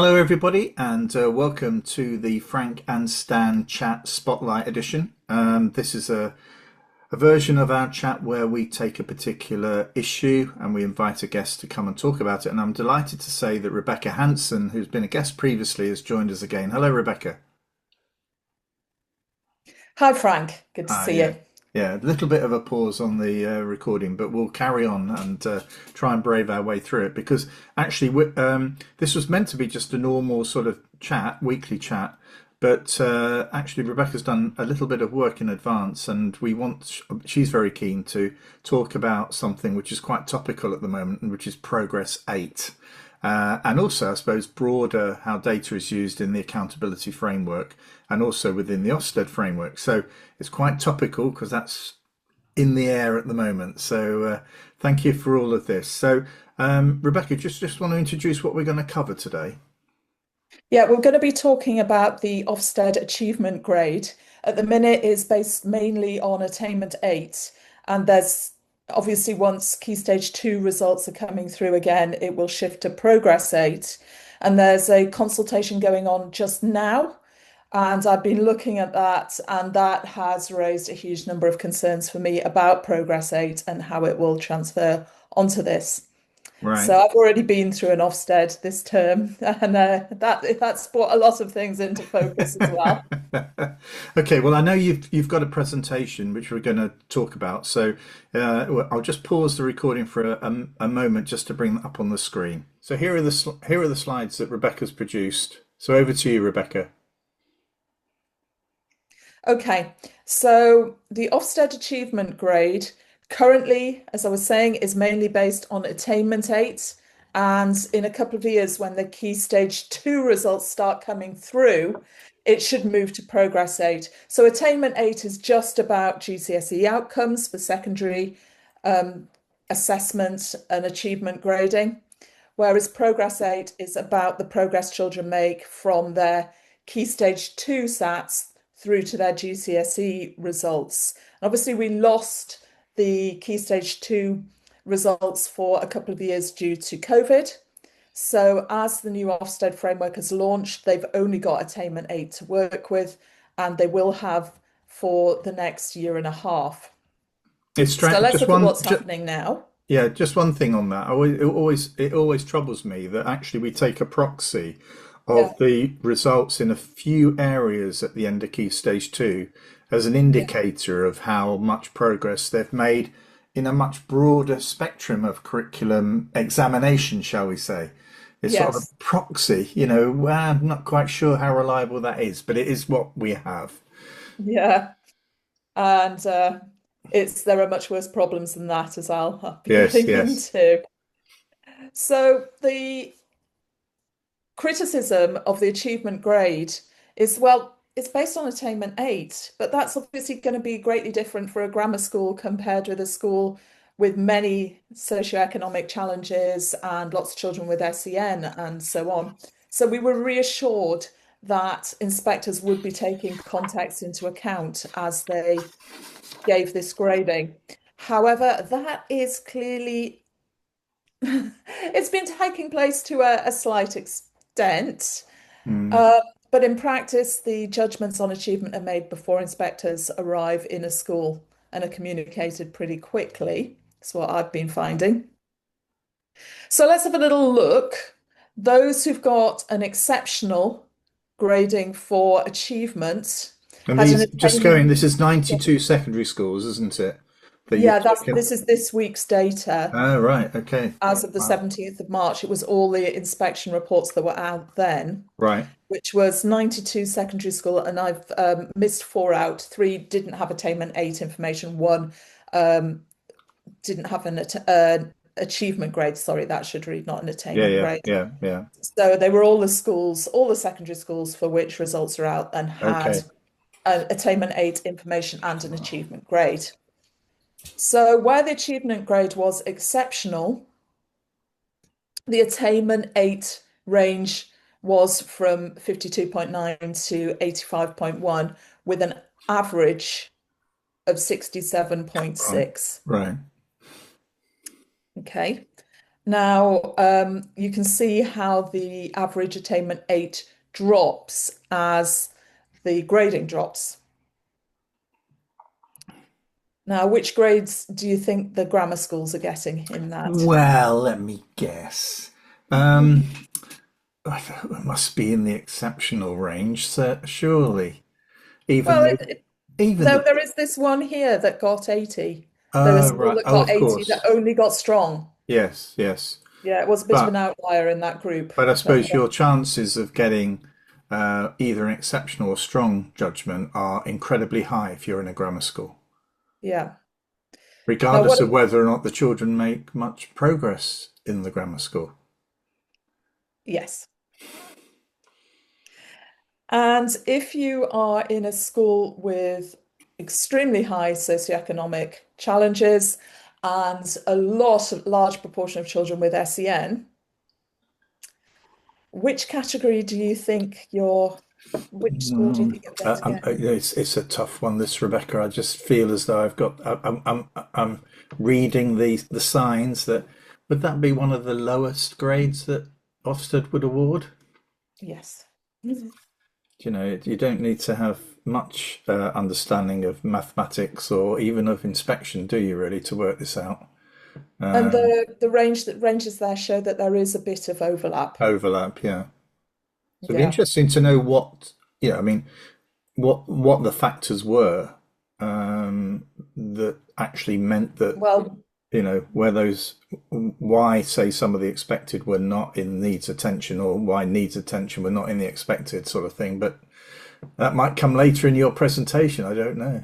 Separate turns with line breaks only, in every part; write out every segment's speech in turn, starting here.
Hello, everybody, and welcome to the Frank and Stan Chat Spotlight Edition. This is a version of our chat where we take a particular issue and we invite a guest to come and talk about it. And I'm delighted to say that Rebecca Hanson, who's been a guest previously, has joined us again. Hello, Rebecca.
Hi, Frank. Good to
Ah,
see
yeah.
you.
Yeah, a little bit of a pause on the recording, but we'll carry on and try and brave our way through it because actually, this was meant to be just a normal sort of chat, weekly chat, but actually, Rebecca's done a little bit of work in advance, and she's very keen to talk about something which is quite topical at the moment, and which is Progress 8. And also, I suppose, broader how data is used in the accountability framework and also within the Ofsted framework. So it's quite topical because that's in the air at the moment. So thank you for all of this. So Rebecca, just want to introduce what we're going to cover today.
Yeah, we're going to be talking about the Ofsted achievement grade. At the minute is based mainly on Attainment 8, and there's obviously once Key Stage 2 results are coming through again, it will shift to Progress 8. And there's a consultation going on just now, and I've been looking at that, and that has raised a huge number of concerns for me about Progress 8 and how it will transfer onto this.
Right.
So I've already been through an Ofsted this term, and that's brought a lot of things into focus as well.
Okay, well, I know you've got a presentation which we're going to talk about, so well, I'll just pause the recording for a moment just to bring that up on the screen. So here are the slides that Rebecca's produced. So over to you, Rebecca.
Okay, so the Ofsted achievement grade currently, as I was saying, is mainly based on Attainment 8. And in a couple of years, when the Key Stage 2 results start coming through, it should move to Progress 8. So Attainment 8 is just about GCSE outcomes for secondary um, assessment and achievement grading, whereas Progress 8 is about the progress children make from their Key Stage 2 SATs through to their GCSE results. And obviously, we lost the Key Stage 2 results for a couple of years due to COVID. So, as the new Ofsted framework has launched, they've only got Attainment 8 to work with, and they will have for the next year and a half.
It's
So, let's
just
look at
one,
what's happening now.
yeah, just one thing on that. It always troubles me that actually we take a proxy
Yeah,
of the results in a few areas at the end of Key Stage 2 as an
yeah,
indicator of how much progress they've made in a much broader spectrum of curriculum examination, shall we say. It's sort of a
yes,
proxy, well, I'm not quite sure how reliable that is, but it is what we have.
yeah. And it's there are much worse problems than that, as I'll be
Yes,
getting
yes.
into. So the criticism of the achievement grade is, well, it's based on Attainment 8, but that's obviously going to be greatly different for a grammar school compared with a school with many socioeconomic challenges and lots of children with SEN and so on. So we were reassured that inspectors would be taking context into account as they gave this grading. However, that is clearly it's been taking place to a slight extent.
Mm.
Uh, but in practice, the judgments on achievement are made before inspectors arrive in a school and are communicated pretty quickly. That's what I've been finding. So let's have a little look. Those who've got an exceptional grading for achievement
And
had an
these, just going,
attainment.
this is 92 secondary schools, isn't it? That you've
Yeah, that's
taken.
this is this week's data.
Oh, right. Okay.
As of the
Wow.
17th of March, it was all the inspection reports that were out then,
Right.
which was 92 secondary school, and I've missed four out. Three didn't have Attainment 8 information. One um, didn't have an achievement grade. Sorry, that should read, not an
Yeah,
attainment
yeah,
grade.
yeah, yeah.
So they were all the schools, all the secondary schools for which results are out and had
Okay.
an Attainment 8 information and an achievement grade. So where the achievement grade was exceptional, the Attainment 8 range was from 52.9 to 85.1 with an average of
Right.
67.6.
Right.
Okay. Now, you can see how the average attainment 8 drops as the grading drops. Now, which grades do you think the grammar schools are getting in that?
Well, let me guess. Um, it must be in the exceptional range, surely. Even
Well,
the, even
no,
the,
there is this one here that got 80. There is school
right.
that
Oh,
got
of
80 that
course.
only got strong.
Yes, yes.
Yeah, it was a bit of an
But
outlier in that group.
I
But
suppose your chances of getting either an exceptional or strong judgment are incredibly high if you're in a grammar school,
yeah. Now,
regardless
what?
of whether or not the children make much progress in the grammar school.
Yes. And if you are in a school with extremely high socioeconomic challenges and a large proportion of children with SEN, which category do you think which school do you think you're going to get?
It's a tough one, this, Rebecca. I just feel as though I'm reading the signs that would that be one of the lowest grades that Ofsted would award?
Yes.
You know, you don't need to have much understanding of mathematics or even of inspection, do you, really, to work this out?
And the ranges there show that there is a bit of overlap.
Overlap, yeah. So it'd be
Yeah.
interesting to know what, I mean, what the factors were that actually meant that,
Well,
where those, why, say, some of the expected were not in needs attention, or why needs attention were not in the expected sort of thing. But that might come later in your presentation. I don't know.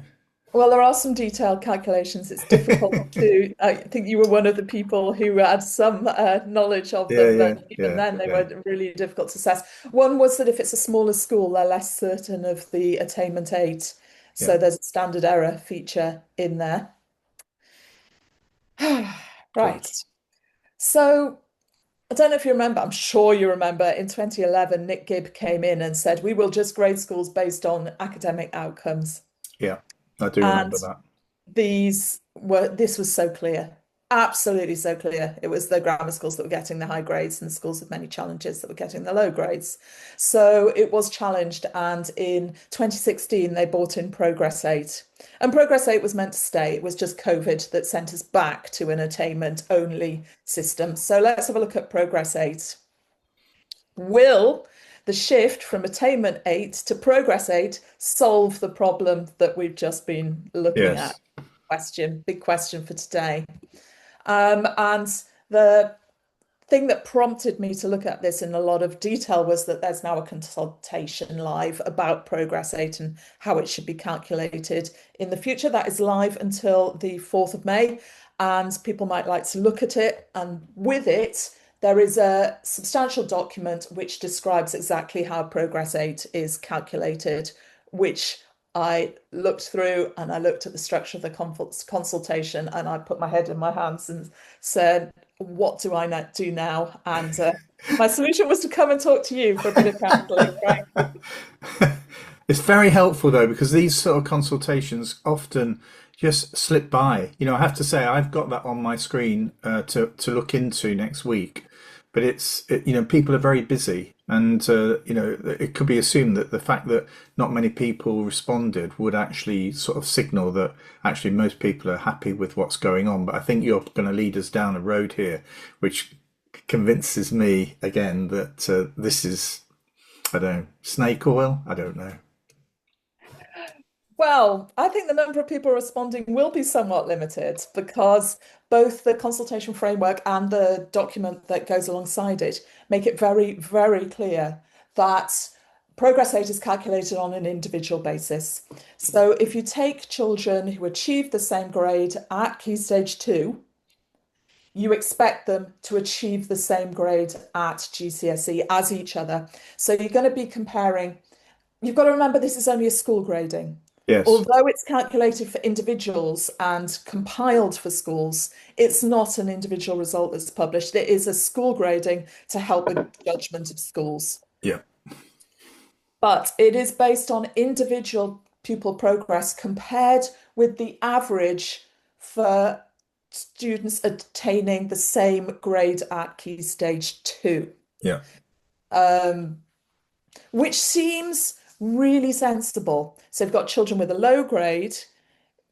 Well, there are some detailed calculations. It's difficult to, I think you were one of the people who had some knowledge of
Yeah,
them, but
yeah,
even
yeah,
then they
yeah,
were really difficult to assess. One was that if it's a smaller school, they're less certain of the attainment 8.
yeah.
So there's a standard error feature in there. Right.
Good.
So I don't know if you remember, I'm sure you remember in 2011, Nick Gibb came in and said, we will just grade schools based on academic outcomes.
Yeah, I do
And
remember that.
this was so clear, absolutely so clear. It was the grammar schools that were getting the high grades and the schools with many challenges that were getting the low grades. So it was challenged, and in 2016 they brought in Progress 8. And Progress 8 was meant to stay. It was just COVID that sent us back to an attainment only system. So let's have a look at Progress 8. Will the shift from attainment 8 to progress 8 solve the problem that we've just been looking at?
Yes.
Big question for today. And the thing that prompted me to look at this in a lot of detail was that there's now a consultation live about Progress 8 and how it should be calculated in the future. That is live until the 4th of May, and people might like to look at it. And with it, there is a substantial document which describes exactly how Progress 8 is calculated, which I looked through, and I looked at the structure of the consultation, and I put my head in my hands and said, what do I do now? And my solution was to come and talk to you for a bit of counselling, right?
It's very helpful though, because these sort of consultations often just slip by. I have to say I've got that on my screen to look into next week, but people are very busy, and it could be assumed that the fact that not many people responded would actually sort of signal that actually most people are happy with what's going on. But I think you're going to lead us down a road here, which convinces me again that this is, I don't know, snake oil. I don't know.
Well, I think the number of people responding will be somewhat limited because both the consultation framework and the document that goes alongside it make it very, very clear that progress rate is calculated on an individual basis. So if you take children who achieve the same grade at Key Stage 2, you expect them to achieve the same grade at GCSE as each other. So you're going to be comparing. You've got to remember this is only a school grading.
Yes.
Although it's calculated for individuals and compiled for schools, it's not an individual result that's published. It is a school grading to help with judgment of schools.
Yeah.
But it is based on individual pupil progress compared with the average for students attaining the same grade at Key Stage 2,
Yeah.
um, which seems really sensible. So you've got children with a low grade,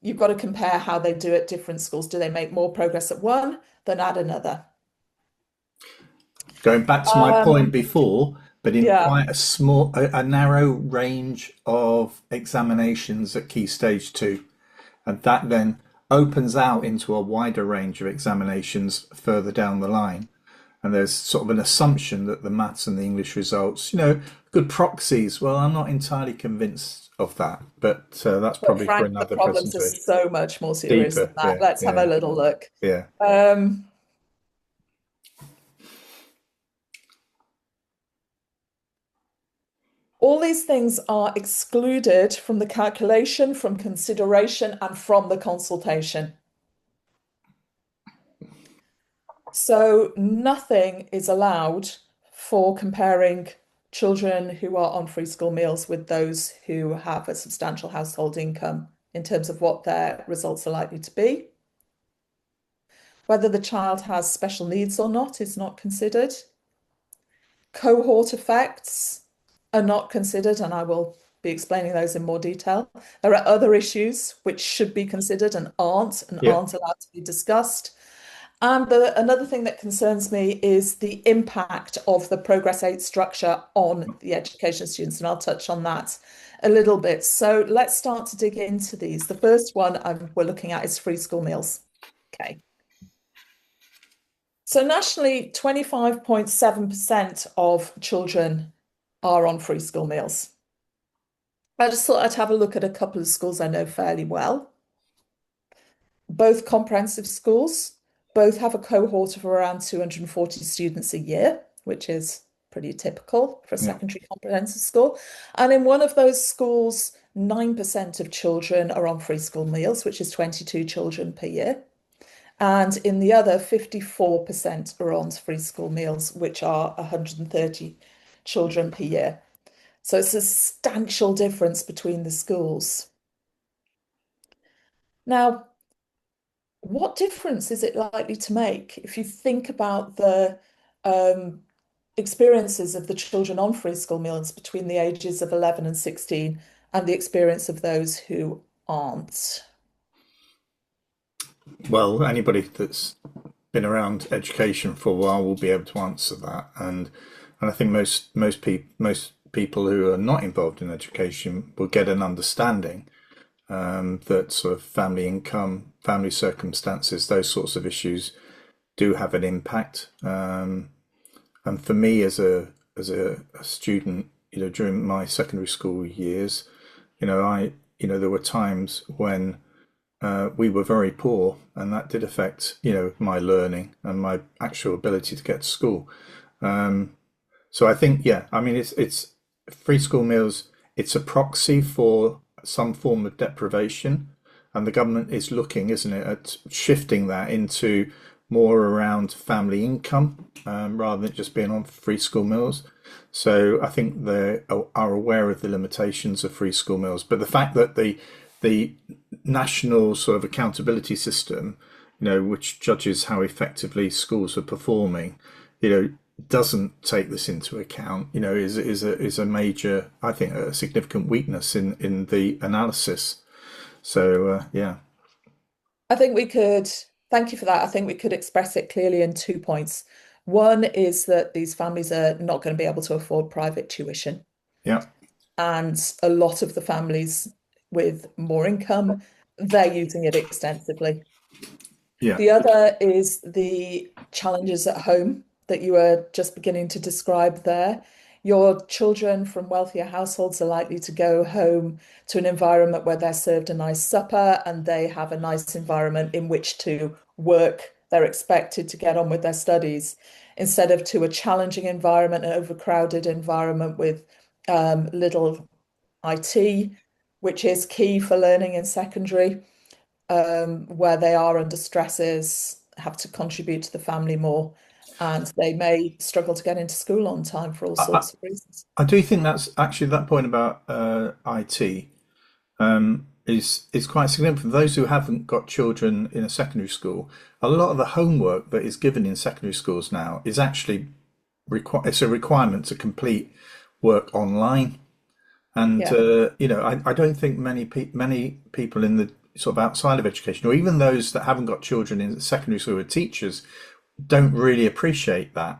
you've got to compare how they do at different schools. Do they make more progress at one than at another?
Going back to my point
Um,
before, but in
yeah,
quite a small, a narrow range of examinations at Key Stage 2. And that then opens out into a wider range of examinations further down the line. And there's sort of an assumption that the maths and the English results, good proxies. Well, I'm not entirely convinced of that, but that's
but
probably for
Frank, the
another
problems are
presentation.
so much more serious than
Deeper,
that.
yeah,
Let's have a
yeah,
little look.
yeah.
Um, all these things are excluded from the calculation, from consideration, and from the consultation. So nothing is allowed for comparing children who are on free school meals with those who have a substantial household income in terms of what their results are likely to be. Whether the child has special needs or not is not considered. Cohort effects are not considered, and I will be explaining those in more detail. There are other issues which should be considered and
Yeah.
aren't allowed to be discussed. And another thing that concerns me is the impact of the Progress 8 structure on the education students, and I'll touch on that a little bit. So let's start to dig into these. The first one we're looking at is free school meals. Okay. So nationally, 25.7% of children are on free school meals. I just thought I'd have a look at a couple of schools I know fairly well. Both comprehensive schools, both have a cohort of around 240 students a year, which is pretty typical for a
Yeah.
secondary comprehensive school. And in one of those schools, 9% of children are on free school meals, which is 22 children per year. And in the other, 54% are on free school meals, which are 130 children per year. So it's a substantial difference between the schools. Now, what difference is it likely to make if you think about the um, experiences of the children on free school meals between the ages of 11 and 16 and the experience of those who aren't?
Well, anybody that's been around education for a while will be able to answer that, and I think most people who are not involved in education will get an understanding that sort of family income, family circumstances, those sorts of issues do have an impact. And for me, as a student, during my secondary school years, there were times when we were very poor, and that did affect my learning and my actual ability to get to school. So I think, yeah, I mean, it's free school meals. It's a proxy for some form of deprivation, and the government is looking, isn't it, at shifting that into more around family income rather than just being on free school meals. So I think they are aware of the limitations of free school meals, but the fact that the national sort of accountability system, which judges how effectively schools are performing, doesn't take this into account, is a major, I think, a significant weakness in the analysis. So yeah,
I think we could, thank you for that. I think we could express it clearly in 2 points. One is that these families are not going to be able to afford private tuition.
yeah,
And a lot of the families with more income, they're using it extensively.
yeah.
The other is the challenges at home that you were just beginning to describe there. Your children from wealthier households are likely to go home to an environment where they're served a nice supper and they have a nice environment in which to work. They're expected to get on with their studies instead of to a challenging environment, an overcrowded environment with little IT, which is key for learning in secondary, where they are under stresses, have to contribute to the family more, and they may struggle to get into school on time for all
I, I,
sorts of reasons.
I do think that's actually that point about IT. is quite significant. For those who haven't got children in a secondary school, a lot of the homework that is given in secondary schools now is actually it's a requirement to complete work online. And
Yeah,
I don't think many people in the sort of outside of education, or even those that haven't got children in secondary school with teachers, don't really appreciate that.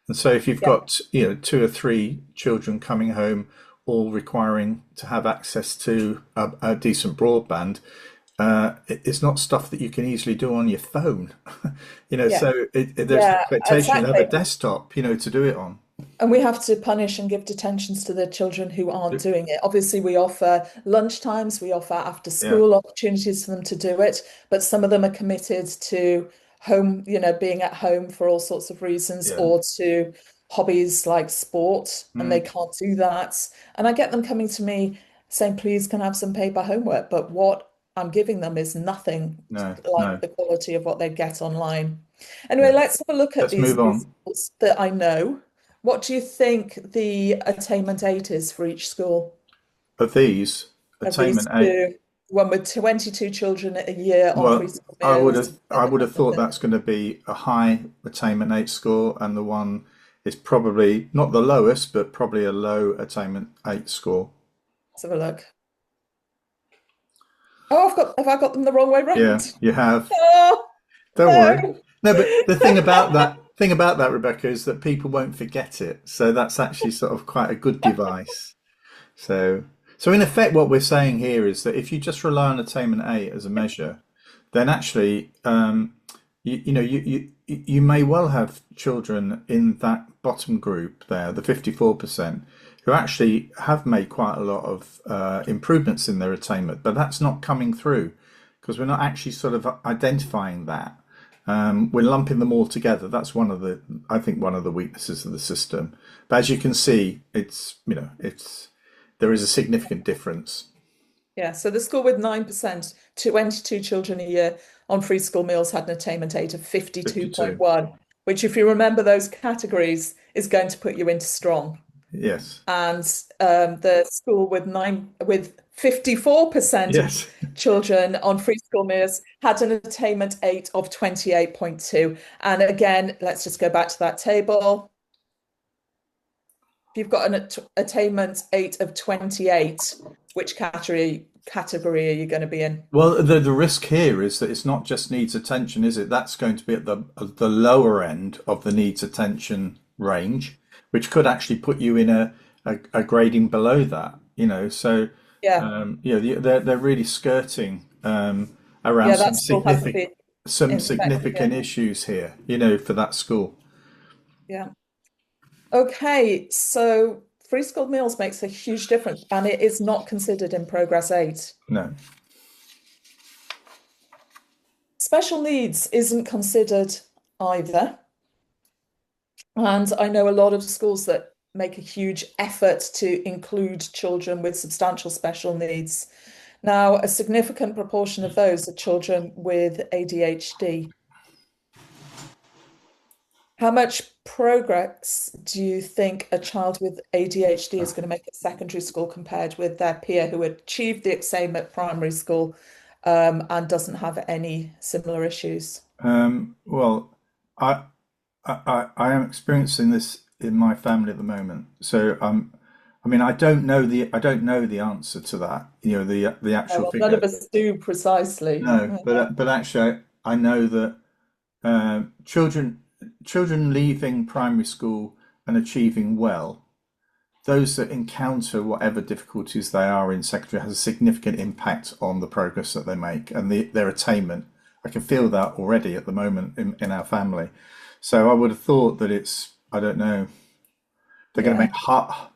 And so if you've
yeah,
got, two or three children coming home, all requiring to have access to a decent broadband, it's not stuff that you can easily do on your phone.
yeah,
So there's an
yeah,
expectation to have a
exactly.
desktop, to do it on.
And we have to punish and give detentions to the children who aren't doing it. Obviously, we offer lunch times, we offer after
Yeah,
school opportunities for them to do it, but some of them are committed to home, being at home for all sorts of reasons
yeah.
or to hobbies like sport, and they
Mm,
can't do that. And I get them coming to me saying, please, can I have some paper homework? But what I'm giving them is nothing
no,
like
no.
the quality of what they get online. Anyway,
Yeah.
let's have a look at
Let's
these
move on.
results that I know. What do you think the attainment eight is for each school
Of these,
of these
Attainment 8.
two? One with 22 children a year on free
Well,
school
I would
meals,
have
and
I
the
would have
other
thought
that,
that's going to be a high Attainment 8 score, and the one is probably not the lowest, but probably a low Attainment 8 score.
let's have a look. Oh, have I got them the wrong way
Yeah,
round?
you have.
Oh,
Don't worry.
no.
No, but the thing about that, Rebecca, is that people won't forget it. So that's actually sort of quite a good device. So, so in effect, what we're saying here is that if you just rely on attainment A as a measure, then actually, you may well have children in that bottom group there, the 54%, who actually have made quite a lot of improvements in their attainment, but that's not coming through because we're not actually sort of identifying that. We're lumping them all together. That's I think, one of the weaknesses of the system. But as you can see, there is a significant difference.
Yeah, so the school with 9%, 22 children a year on free school meals had an attainment rate of
52.
52.1, which, if you remember those categories, is going to put you into strong.
Yes.
And the school with 54% of
Yes.
children on free school meals had an attainment rate of 28.2. And again, let's just go back to that table. If you've got an attainment rate of 28, which category are you going to be in?
Well, the risk here is that it's not just needs attention, is it? That's going to be at the lower end of the needs attention range, which could actually put you in a grading below that. So
Yeah,
they're really skirting around
yeah, that school hasn't been
some
inspected
significant
yet.
issues here. For that school.
Yeah. Okay, so free school meals makes a huge difference, and it is not considered in Progress 8.
No.
Special needs isn't considered either. And I know a lot of schools that make a huge effort to include children with substantial special needs. Now, a significant proportion of those are children with ADHD. How much progress do you think a child with ADHD is going to make at secondary school compared with their peer who achieved the same at primary school, and doesn't have any similar issues?
Well, I, I am experiencing this in my family at the moment. So I mean, I don't know the answer to that. The actual
Well, none
figure.
of us do precisely.
No, but actually, I know that children leaving primary school and achieving well, those that encounter whatever difficulties they are in secondary has a significant impact on the progress that they make and their attainment. I can feel that already at the moment in our family. So I would have thought that I don't know, they're going to
Yeah.
make half.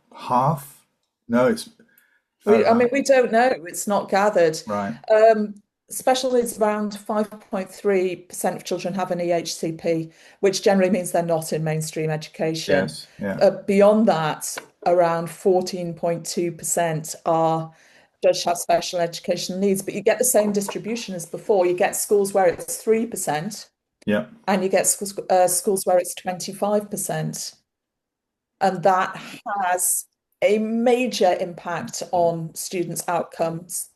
No, it's
I mean, we don't know. It's not gathered.
right.
Um, Special needs around 5.3% of children have an EHCP, which generally means they're not in mainstream education.
Yes, yeah,
Beyond that, around 14.2% are judged to have special education needs, but you get the same distribution as before. You get schools where it's 3%,
yeah.
and you get schools where it's 25%. And that has a major impact on students' outcomes.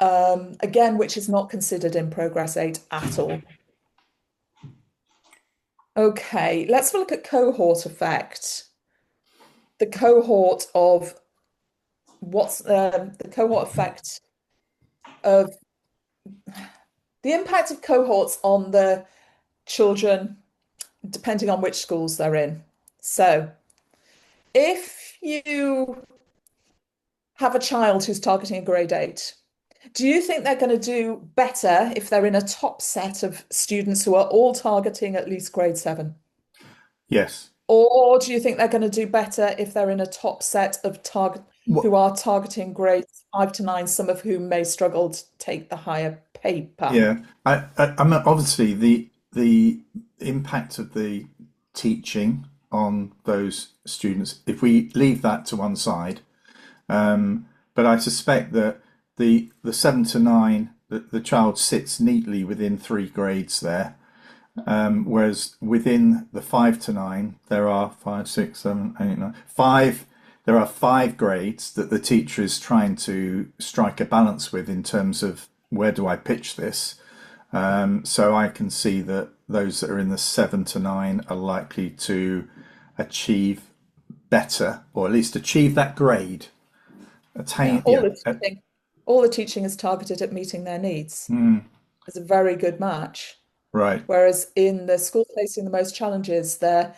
again, which is not considered in Progress 8 at all. Okay, let's look at cohort effect. The cohort of what's the cohort effect of the impact of cohorts on the children, depending on which schools they're in. So, if you have a child who's targeting a grade 8, do you think they're going to do better if they're in a top set of students who are all targeting at least grade 7?
Yes.
Or do you think they're going to do better if they're in a top set of target
What?
who are targeting grades 5 to 9, some of whom may struggle to take the higher paper?
Yeah. I'm obviously the impact of the teaching on those students. If we leave that to one side, but I suspect that the 7 to 9, the child sits neatly within 3 grades there. Whereas within the 5 to 9, there are five, six, seven, eight, nine, five. There are 5 grades that the teacher is trying to strike a balance with in terms of where do I pitch this. So I can see that those that are in the 7 to 9 are likely to achieve better, or at least achieve that grade.
Yeah,
Attain, yeah,
all the teaching is targeted at meeting their needs. It's a very good match.
right,
Whereas in the schools facing the most challenges, their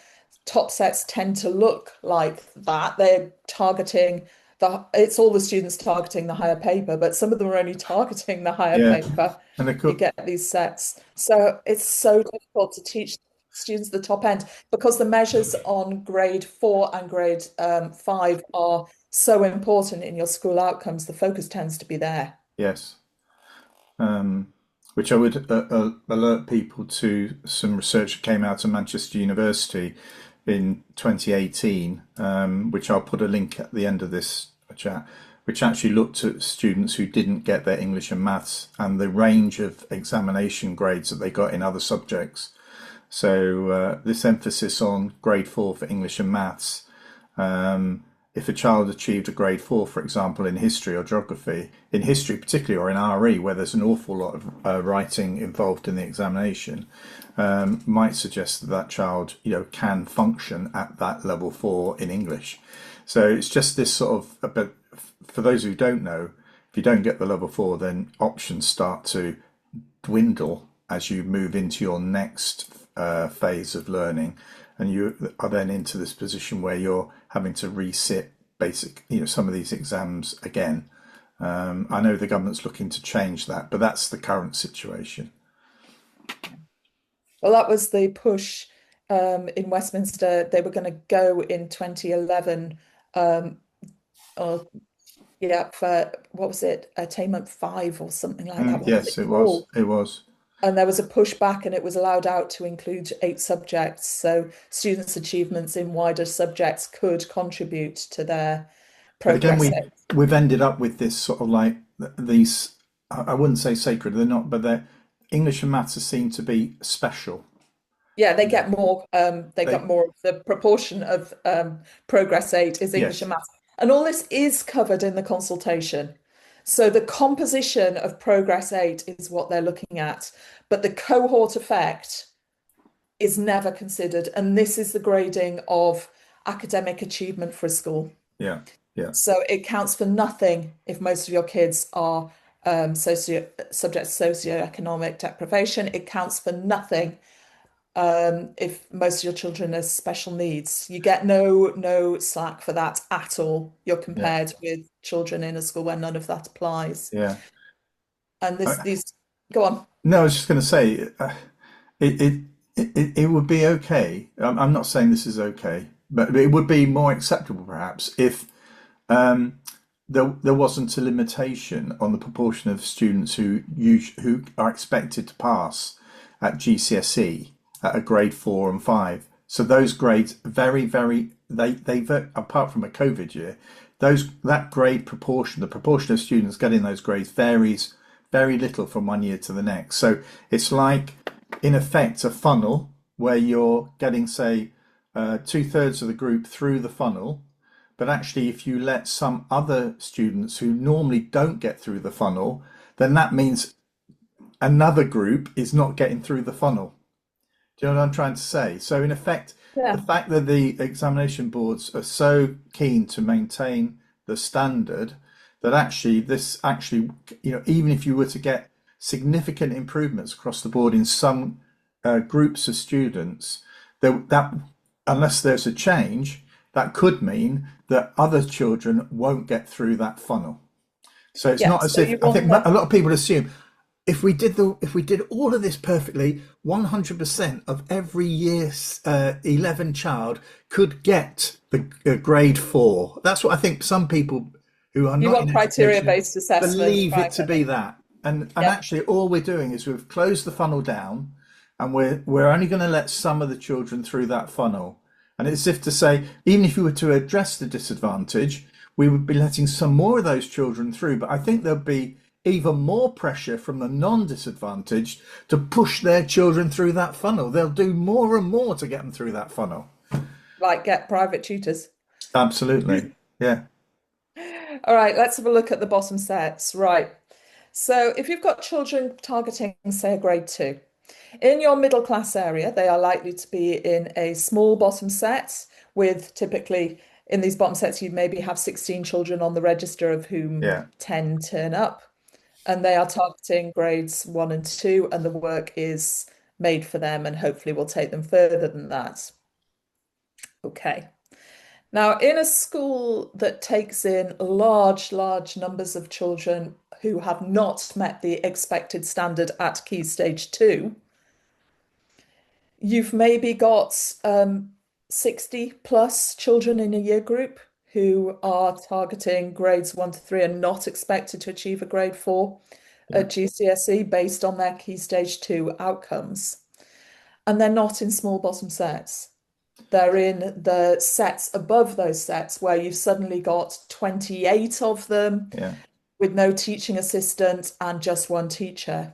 top sets tend to look like that. They're targeting it's all the students targeting the higher paper, but some of them are only targeting the higher
yeah,
paper.
and
You get these sets. So it's so difficult to teach students the top end because the measures on grade 4 and grade 5 are so important in your school outcomes. The focus tends to be there.
yes. Which I would alert people to some research that came out of Manchester University in 2018, which I'll put a link at the end of this chat, which actually looked at students who didn't get their English and maths and the range of examination grades that they got in other subjects. So this emphasis on grade 4 for English and maths, if a child achieved a grade 4, for example, in history or geography, in history particularly, or in RE, where there's an awful lot of writing involved in the examination, might suggest that that child, can function at that level 4 in English. So it's just this sort of, but for those who don't know, if you don't get the level 4, then options start to dwindle as you move into your next phase of learning, and you are then into this position where you're having to resit some of these exams again. I know the government's looking to change that, but that's the current situation.
Well, that was the push in Westminster. They were going to go in 2011, or yeah, for what was it, Attainment 5 or something like that. What was
Yes,
it
it was.
called?
It was.
And there was a pushback, and it was allowed out to include 8 subjects. So students' achievements in wider subjects could contribute to their
But again,
progress.
we've ended up with this sort of like these. I wouldn't say sacred. They're not, but they're English and maths are seen to be special.
Yeah, they get more. They
They
got more of the proportion of progress 8 is English and
yes,
maths, and all this is covered in the consultation. So the composition of progress 8 is what they're looking at, but the cohort effect is never considered, and this is the grading of academic achievement for a school.
yeah, yeah,
So it counts for nothing if most of your kids are subject to socioeconomic deprivation. It counts for nothing if most of your children are special needs. You get no slack for that at all. You're
yeah,
compared with children in a school where none of that applies.
yeah.
And this
I,
these go on.
no, I was just going to say, it, it it would be okay. I'm not saying this is okay, but it would be more acceptable perhaps if there wasn't a limitation on the proportion of students who are expected to pass at GCSE at a grade 4 and 5. So those grades apart from a COVID year, that grade proportion, the proportion of students getting those grades varies very little from one year to the next. So it's like in effect a funnel where you're getting say 2/3 of the group through the funnel, but actually if you let some other students who normally don't get through the funnel, then that means another group is not getting through the funnel. Do you know what I'm trying to say? So in effect, the
Yeah.
fact that the examination boards are so keen to maintain the standard that actually this actually, even if you were to get significant improvements across the board in some groups of students, that unless there's a change, that could mean that other children won't get through that funnel. So it's
Yeah.
not as
So
if
you
I
want
think
them.
a lot of people assume if we did all of this perfectly, 100% of every year 11 child could get the grade 4. That's what I think some people who are
You
not
want
in education
criteria-based assessment,
believe it
right?
to be that. And
Yeah.
actually all we're doing is we've closed the funnel down and we're only going to let some of the children through that funnel. And it's as if to say, even if you were to address the disadvantage, we would be letting some more of those children through. But I think there'll be even more pressure from the non-disadvantaged to push their children through that funnel. They'll do more and more to get them through that funnel.
Like get private tutors.
Absolutely. Yeah.
All right, let's have a look at the bottom sets. Right. So if you've got children targeting, say, a grade 2, in your middle class area, they are likely to be in a small bottom set with typically in these bottom sets, you maybe have 16 children on the register, of whom
Yeah.
10 turn up. And they are targeting grades 1 and 2, and the work is made for them and hopefully will take them further than that. Okay. Now, in a school that takes in large numbers of children who have not met the expected standard at Key Stage 2, you've maybe got 60 plus children in a year group who are targeting grades 1 to 3 and not expected to achieve a grade 4
Yeah.
at GCSE based on their Key Stage 2 outcomes. And they're not in small bottom sets. They're in the sets above those sets where you've suddenly got 28 of them
Yeah.
with no teaching assistant and just one teacher.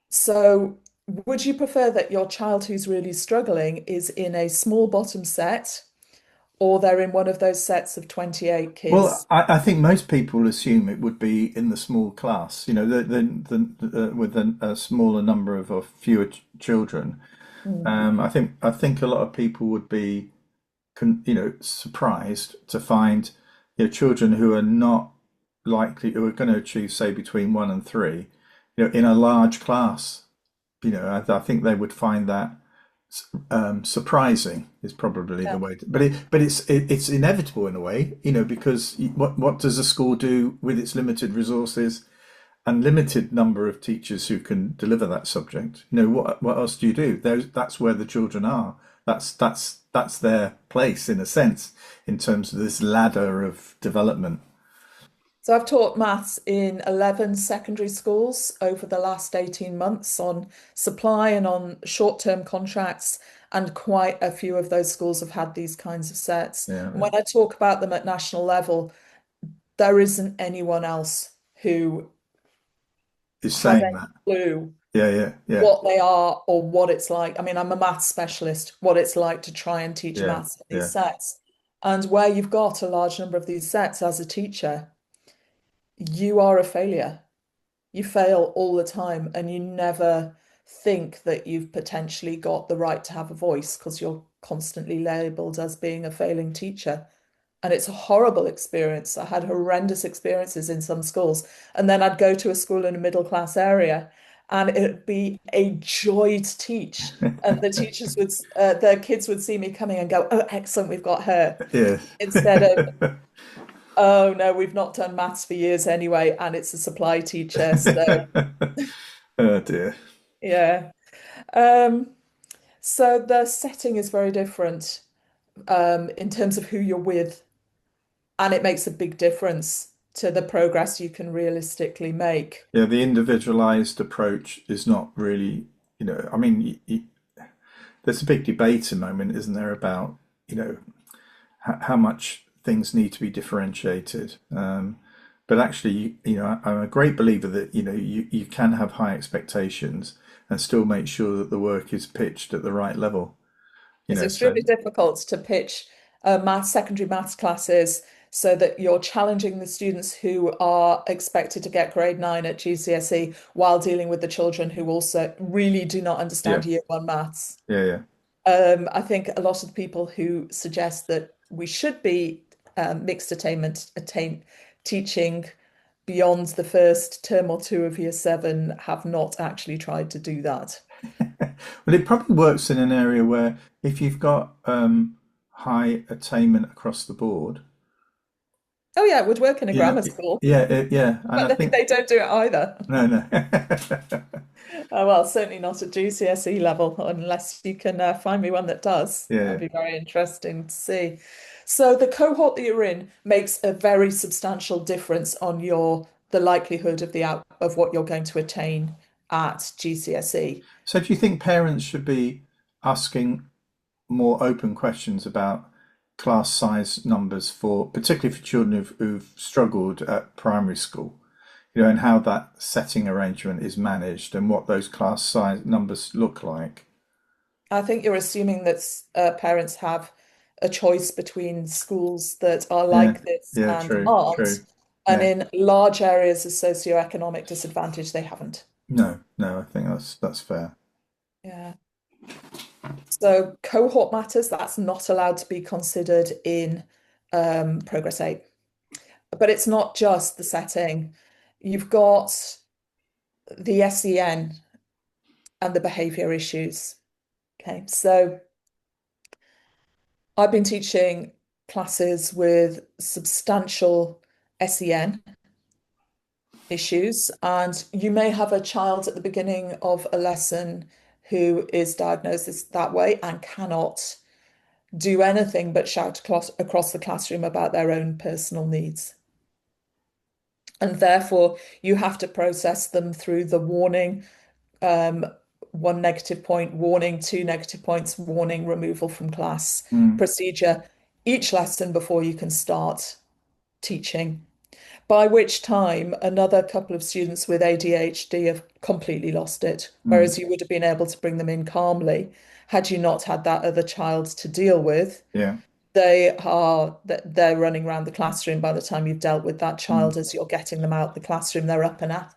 So, would you prefer that your child who's really struggling is in a small bottom set or they're in one of those sets of 28
Well,
kids?
I think most people assume it would be in the small class, with a smaller number of or fewer children.
Mm.
I think a lot of people would be, surprised to find, children who are not likely who are going to achieve, say, between 1 and 3, in a large class. I think they would find that surprising is probably the
Yeah.
way. But it's inevitable in a way, because what does a school do with its limited resources and limited number of teachers who can deliver that subject? What else do you do? That's where the children are. That's their place in a sense in terms of this ladder of development.
So I've taught maths in 11 secondary schools over the last 18 months on supply and on short-term contracts, and quite a few of those schools have had these kinds of sets.
Yeah,
And
yeah.
when I talk about them at national level, there isn't anyone else who
Is
has
saying
any
that.
clue
Yeah, yeah, yeah,
what they are or what it's like. I mean, I'm a maths specialist, what it's like to try and teach
yeah,
maths in these
yeah.
sets. And where you've got a large number of these sets as a teacher, you are a failure. You fail all the time, and you never think that you've potentially got the right to have a voice because you're constantly labeled as being a failing teacher. And it's a horrible experience. I had horrendous experiences in some schools. And then I'd go to a school in a middle class area and it'd be a joy to teach. And the teachers would, the kids would see me coming and go, "Oh, excellent, we've got her."
Yes.
Instead of, "Oh, no, we've not done maths for years anyway, and it's a supply teacher." So,
Oh dear.
yeah. Um, so the setting is very different in terms of who you're with, and it makes a big difference to the progress you can realistically make.
Yeah, the individualized approach is not really, I mean, there's a big debate at the moment, isn't there, about, how much things need to be differentiated. But actually, I'm a great believer that, you can have high expectations and still make sure that the work is pitched at the right level.
It's
So
extremely difficult to pitch maths, secondary maths classes so that you're challenging the students who are expected to get grade 9 at GCSE while dealing with the children who also really do not
Yeah.
understand year one maths.
Yeah. Yeah.
I think a lot of the people who suggest that we should be mixed attainment teaching beyond the first term or two of year seven have not actually tried to do that.
Well, it probably works in an area where if you've got high attainment across the board,
Oh yeah, it would work in a
you know,
grammar school,
yeah, and I
but
think
they don't do it either.
no, no,
Oh, well, certainly not at GCSE level, unless you can find me one that does. That'd
yeah.
be very interesting to see. So the cohort that you're in makes a very substantial difference on the likelihood of of what you're going to attain at GCSE.
So, do you think parents should be asking more open questions about class size numbers for, particularly for children who've struggled at primary school? And how that setting arrangement is managed and what those class size numbers look like.
I think you're assuming that parents have a choice between schools that are
Yeah,
like this
yeah,
and
true,
aren't,
true.
and
Yeah,
in large areas of socioeconomic disadvantage, they haven't.
no, no, I think that's fair.
Yeah. So cohort matters, that's not allowed to be considered in Progress 8. But it's not just the setting. You've got the SEN and the behavior issues. Okay, so I've been teaching classes with substantial SEN issues, and you may have a child at the beginning of a lesson who is diagnosed that way and cannot do anything but shout across the classroom about their own personal needs. And therefore, you have to process them through the warning, um, one negative point, warning, two negative points, warning, removal from class
Mm,
procedure each lesson before you can start teaching. By which time, another couple of students with ADHD have completely lost it,
mm,
whereas you would have been able to bring them in calmly had you not had that other child to deal with.
yeah.
They're running around the classroom by the time you've dealt with that
Mm,
child. As you're getting them out the classroom, they're up and are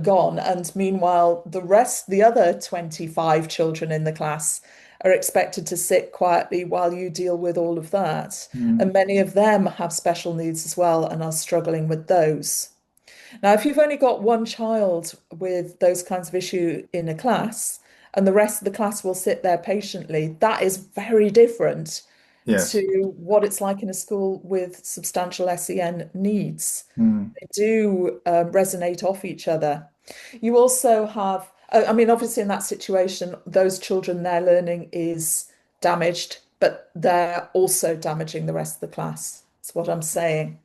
gone. And meanwhile, the other 25 children in the class are expected to sit quietly while you deal with all of that.
mm,
And many of them have special needs as well and are struggling with those. Now, if you've only got one child with those kinds of issue in a class and the rest of the class will sit there patiently, that is very different
yes.
to what it's like in a school with substantial SEN needs.
Mm,
They do resonate off each other. You also have, I mean, obviously, in that situation, those children, their learning is damaged, but they're also damaging the rest of the class. That's what I'm saying.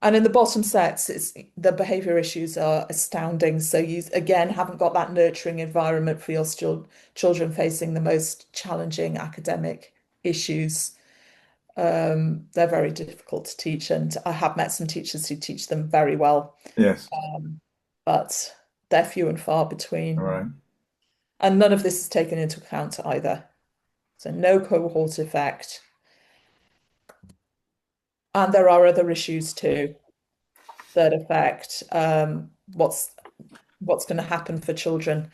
And in the bottom sets, the behavior issues are astounding. So you again haven't got that nurturing environment for your children facing the most challenging academic issues. They're very difficult to teach, and I have met some teachers who teach them very well,
yes.
but they're few and far
All
between.
right.
And none of this is taken into account either. So no cohort effect. And there are other issues too that affect what's going to happen for children,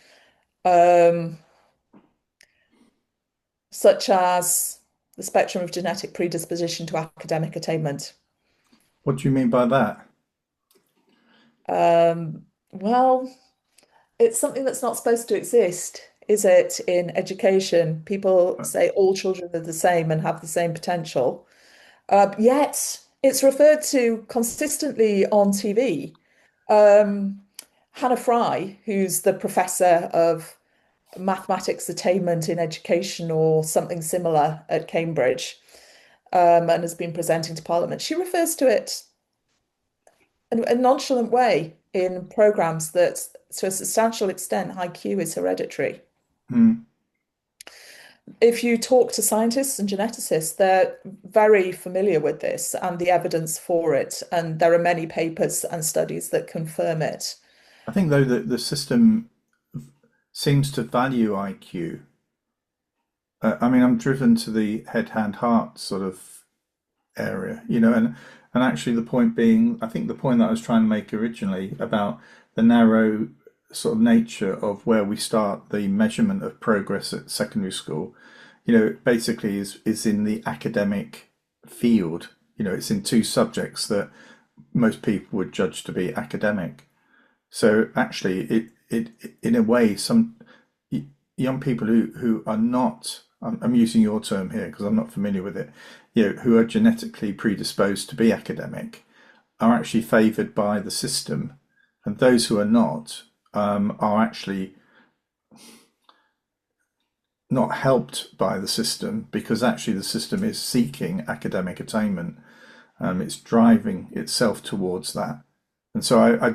um, such as the spectrum of genetic predisposition to academic attainment.
What do you mean by that?
Well, it's something that's not supposed to exist, is it, in education? People say all children are the same and have the same potential. Yet it's referred to consistently on TV. Um, Hannah Fry, who's the professor of mathematics attainment in education or something similar at Cambridge, and has been presenting to Parliament, she refers to it in a nonchalant way in programs that, to a substantial extent, IQ is hereditary.
Mm,
If you talk to scientists and geneticists, they're very familiar with this and the evidence for it. And there are many papers and studies that confirm it.
I think though that the system seems to value IQ. I mean, I'm driven to the head, hand, heart sort of area, and actually the point being, I think the point that I was trying to make originally about the narrow sort of nature of where we start the measurement of progress at secondary school, basically is in the academic field. It's in two subjects that most people would judge to be academic. So actually, it in a way, some young people who are not, I'm using your term here because I'm not familiar with it, who are genetically predisposed to be academic are actually favoured by the system, and those who are not are actually not helped by the system because actually the system is seeking academic attainment. It's driving itself towards that, and so I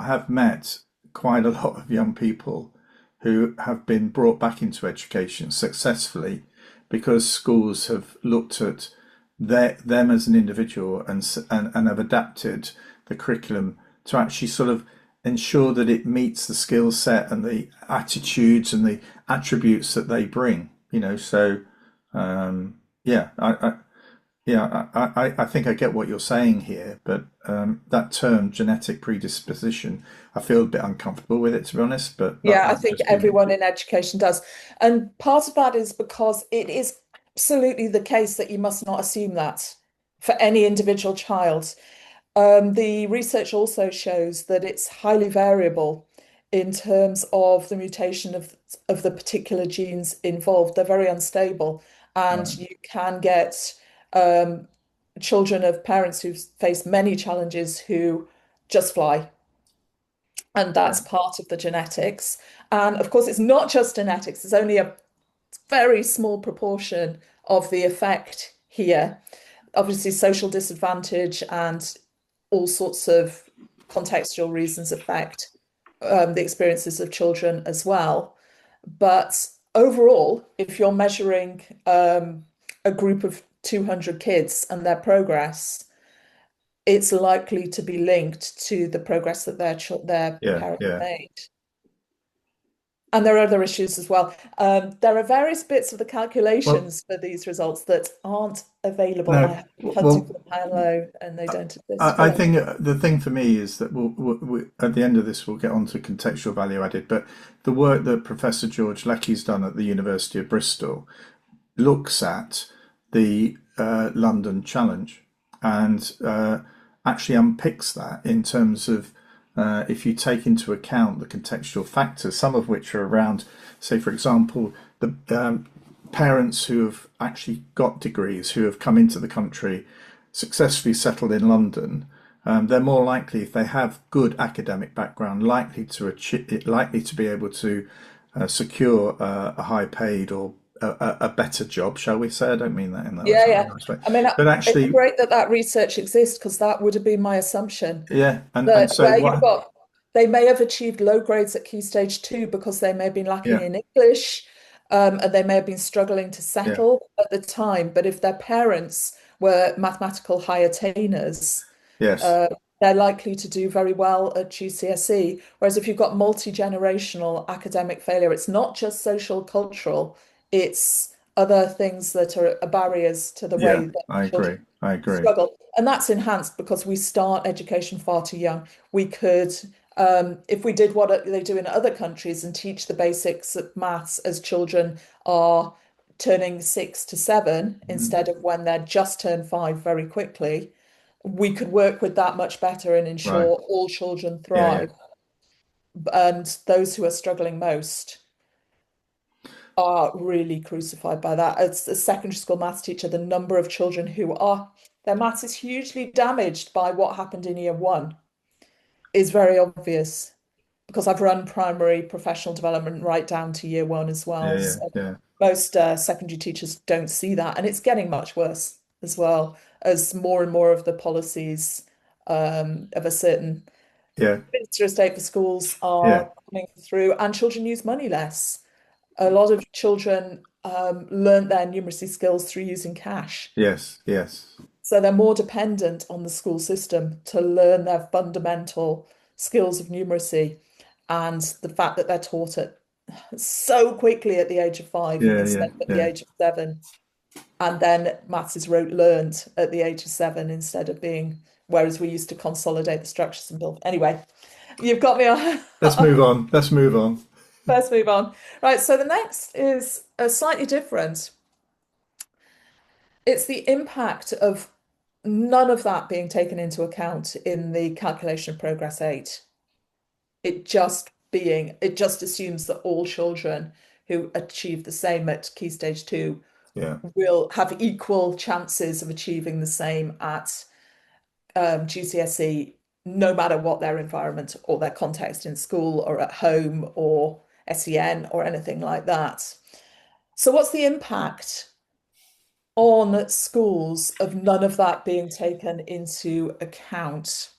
have met quite a lot of young people who have been brought back into education successfully because schools have looked at them as an individual and have adapted the curriculum to actually sort of ensure that it meets the skill set and the attitudes and the attributes that they bring. So yeah, I think I get what you're saying here, but that term genetic predisposition, I feel a bit uncomfortable with it, to be honest. But that
Yeah, I
might
think
just be me.
everyone in education does. And part of that is because it is absolutely the case that you must not assume that for any individual child. The research also shows that it's highly variable in terms of the mutation of the particular genes involved. They're very unstable, and
Right.
you can get um, children of parents who've faced many challenges who just fly. And
Yeah.
that's part of the genetics. And of course, it's not just genetics, there's only a very small proportion of the effect here. Obviously, social disadvantage and all sorts of contextual reasons affect the experiences of children as well. But overall, if you're measuring a group of 200 kids and their progress, it's likely to be linked to the progress that their
Yeah.
parents
Yeah.
made. And there are other issues as well. There are various bits of the
Well,
calculations for these results that aren't available. I
no.
have been hunting for
Well,
them high and low, and they don't exist.
I
Go on.
think the thing for me is that at the end of this we'll get on to contextual value added, but the work that Professor George Lecky's done at the University of Bristol looks at the London Challenge and actually unpicks that in terms of if you take into account the contextual factors, some of which are around, say, for example, the parents who have actually got degrees, who have come into the country, successfully settled in London. They're more likely, if they have good academic background, likely to be able to secure a high paid or a better job, shall we say? I don't mean that in that
Yeah,
sort of
yeah.
nice way,
I mean,
but
it's
actually,
great that that research exists because that would have been my assumption
yeah, and
that
so
where you've
what?
got, they may have achieved low grades at key stage two because they may have been lacking
Yeah,
in English, and they may have been struggling to
yeah,
settle at the time. But if their parents were mathematical high attainers,
yes,
uh, they're likely to do very well at GCSE. Whereas if you've got multi-generational academic failure, it's not just social cultural, it's other things that are barriers to the
yeah,
way that
I
children
agree, I agree,
struggle. And that's enhanced because we start education far too young. We could, if we did what they do in other countries and teach the basics of maths as children are turning 6 to 7 instead of when they're just turned 5 very quickly, we could work with that much better and
right,
ensure all children
yeah, yeah,
thrive. And those who are struggling most are really crucified by that. As a secondary school maths teacher, the number of children who are, their maths is hugely damaged by what happened in year one is very obvious because I've run primary professional development right down to year one as
yeah,
well.
yeah,
So
yeah,
most secondary teachers don't see that, and it's getting much worse as well as more and more of the policies of a certain
yeah,
Minister of State for schools
yeah,
are coming through, and children use money less. A lot of children learn their numeracy skills through using cash.
yes, yes,
So they're more dependent on the school system to learn their fundamental skills of numeracy. And the fact that they're taught it so quickly at the age of 5
yeah, yeah,
instead of at the
yeah.
age of 7. and then maths is rote learned at the age of 7 instead of being, whereas we used to consolidate the structures and build. Anyway, you've got me on.
Let's move on. Let's move on.
Let's move on. Right, so the next is a slightly different. It's the impact of none of that being taken into account in the calculation of progress 8. It just assumes that all children who achieve the same at key stage 2
Yeah.
will have equal chances of achieving the same at GCSE, no matter what their environment or their context in school or at home or SEN or anything like that. So, what's the impact on schools of none of that being taken into account?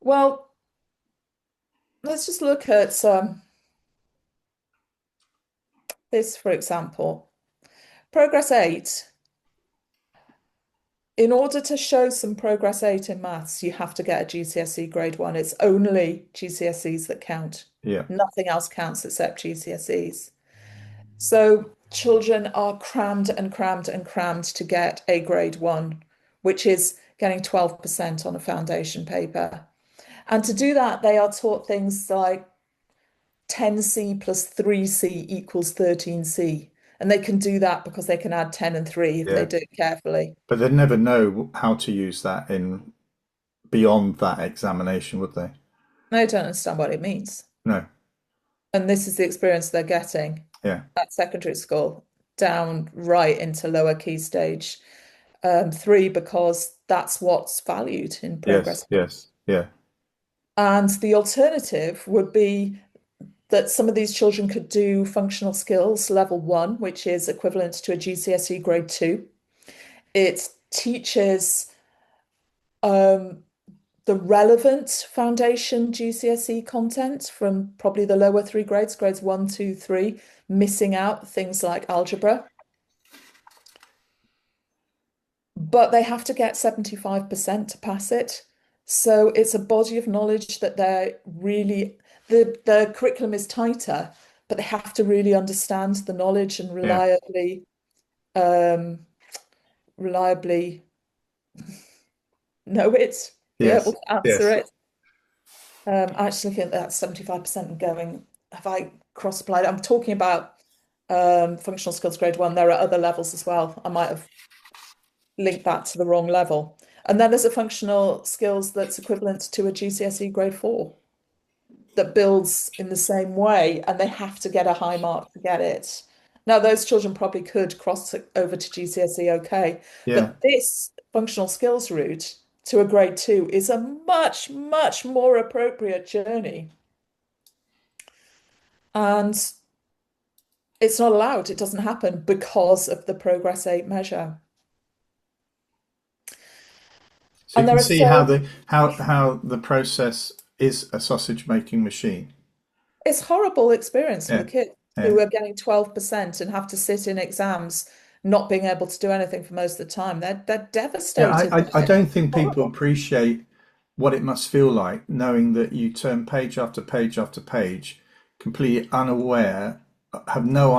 Well, let's just look at this, for example. Progress 8. In order to show some progress 8 in maths, you have to get a GCSE grade 1. It's only GCSEs that count.
Yeah.
Nothing else counts except GCSEs. So children are crammed and crammed and crammed to get a grade 1, which is getting 12% on a foundation paper. And to do that, they are taught things like 10C plus 3C equals 13C. And they can do that because they can add 10 and 3 if they
Yeah.
do it carefully.
But they'd never know how to use that in beyond that examination, would they?
They don't understand what it means.
No.
And this is the experience they're getting
Yeah.
at secondary school, down right into lower key stage 3, because that's what's valued in
Yes.
progress.
Yes. Yeah.
And the alternative would be that some of these children could do functional skills level 1, which is equivalent to a GCSE grade 2. It teaches um, the relevant foundation GCSE content from probably the lower 3 grades, grades 1, 2, 3, missing out things like algebra. But they have to get 75% to pass it. So it's a body of knowledge that they're really, the curriculum is tighter, but they have to really understand the knowledge and
Yeah.
um, reliably know it, be able
Yes.
to answer
Yes.
it. Actually looking at that 75% and going, have I cross-applied? I'm talking about functional skills grade 1. There are other levels as well. I might have linked that to the wrong level. And then there's a functional skills that's equivalent to a GCSE grade 4 that builds in the same way, and they have to get a high mark to get it. Now, those children probably could cross over to GCSE okay,
Yeah.
but this functional skills route to a grade 2 is a much, much more appropriate journey. And it's not allowed, it doesn't happen because of the Progress 8 measure.
So you
And
can
there are
see how
so
the process is a sausage making machine.
it's horrible experience for the
Yeah.
kids
Yeah.
who are getting 12% and have to sit in exams not being able to do anything for most of the time. They're
Yeah.
devastated
I
by it.
don't think people
Horrible.
appreciate what it must feel like knowing that you turn page after page after page, completely unaware, have no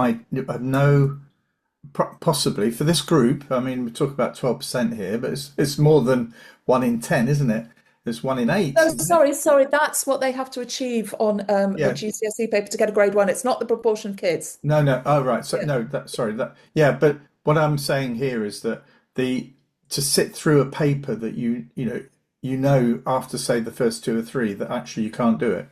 possibly for this group. I mean, we talk about 12% here, but it's more than 1 in 10, isn't it? There's 1 in 8,
No,
isn't it?
sorry. That's what they have to achieve on a
Yeah.
GCSE paper to get a grade 1. It's not the proportion of kids.
No, no. Oh, right. So
Yeah.
no, that sorry, that yeah, but what I'm saying here is that the to sit through a paper that you know after say the first two or three that actually you can't do it.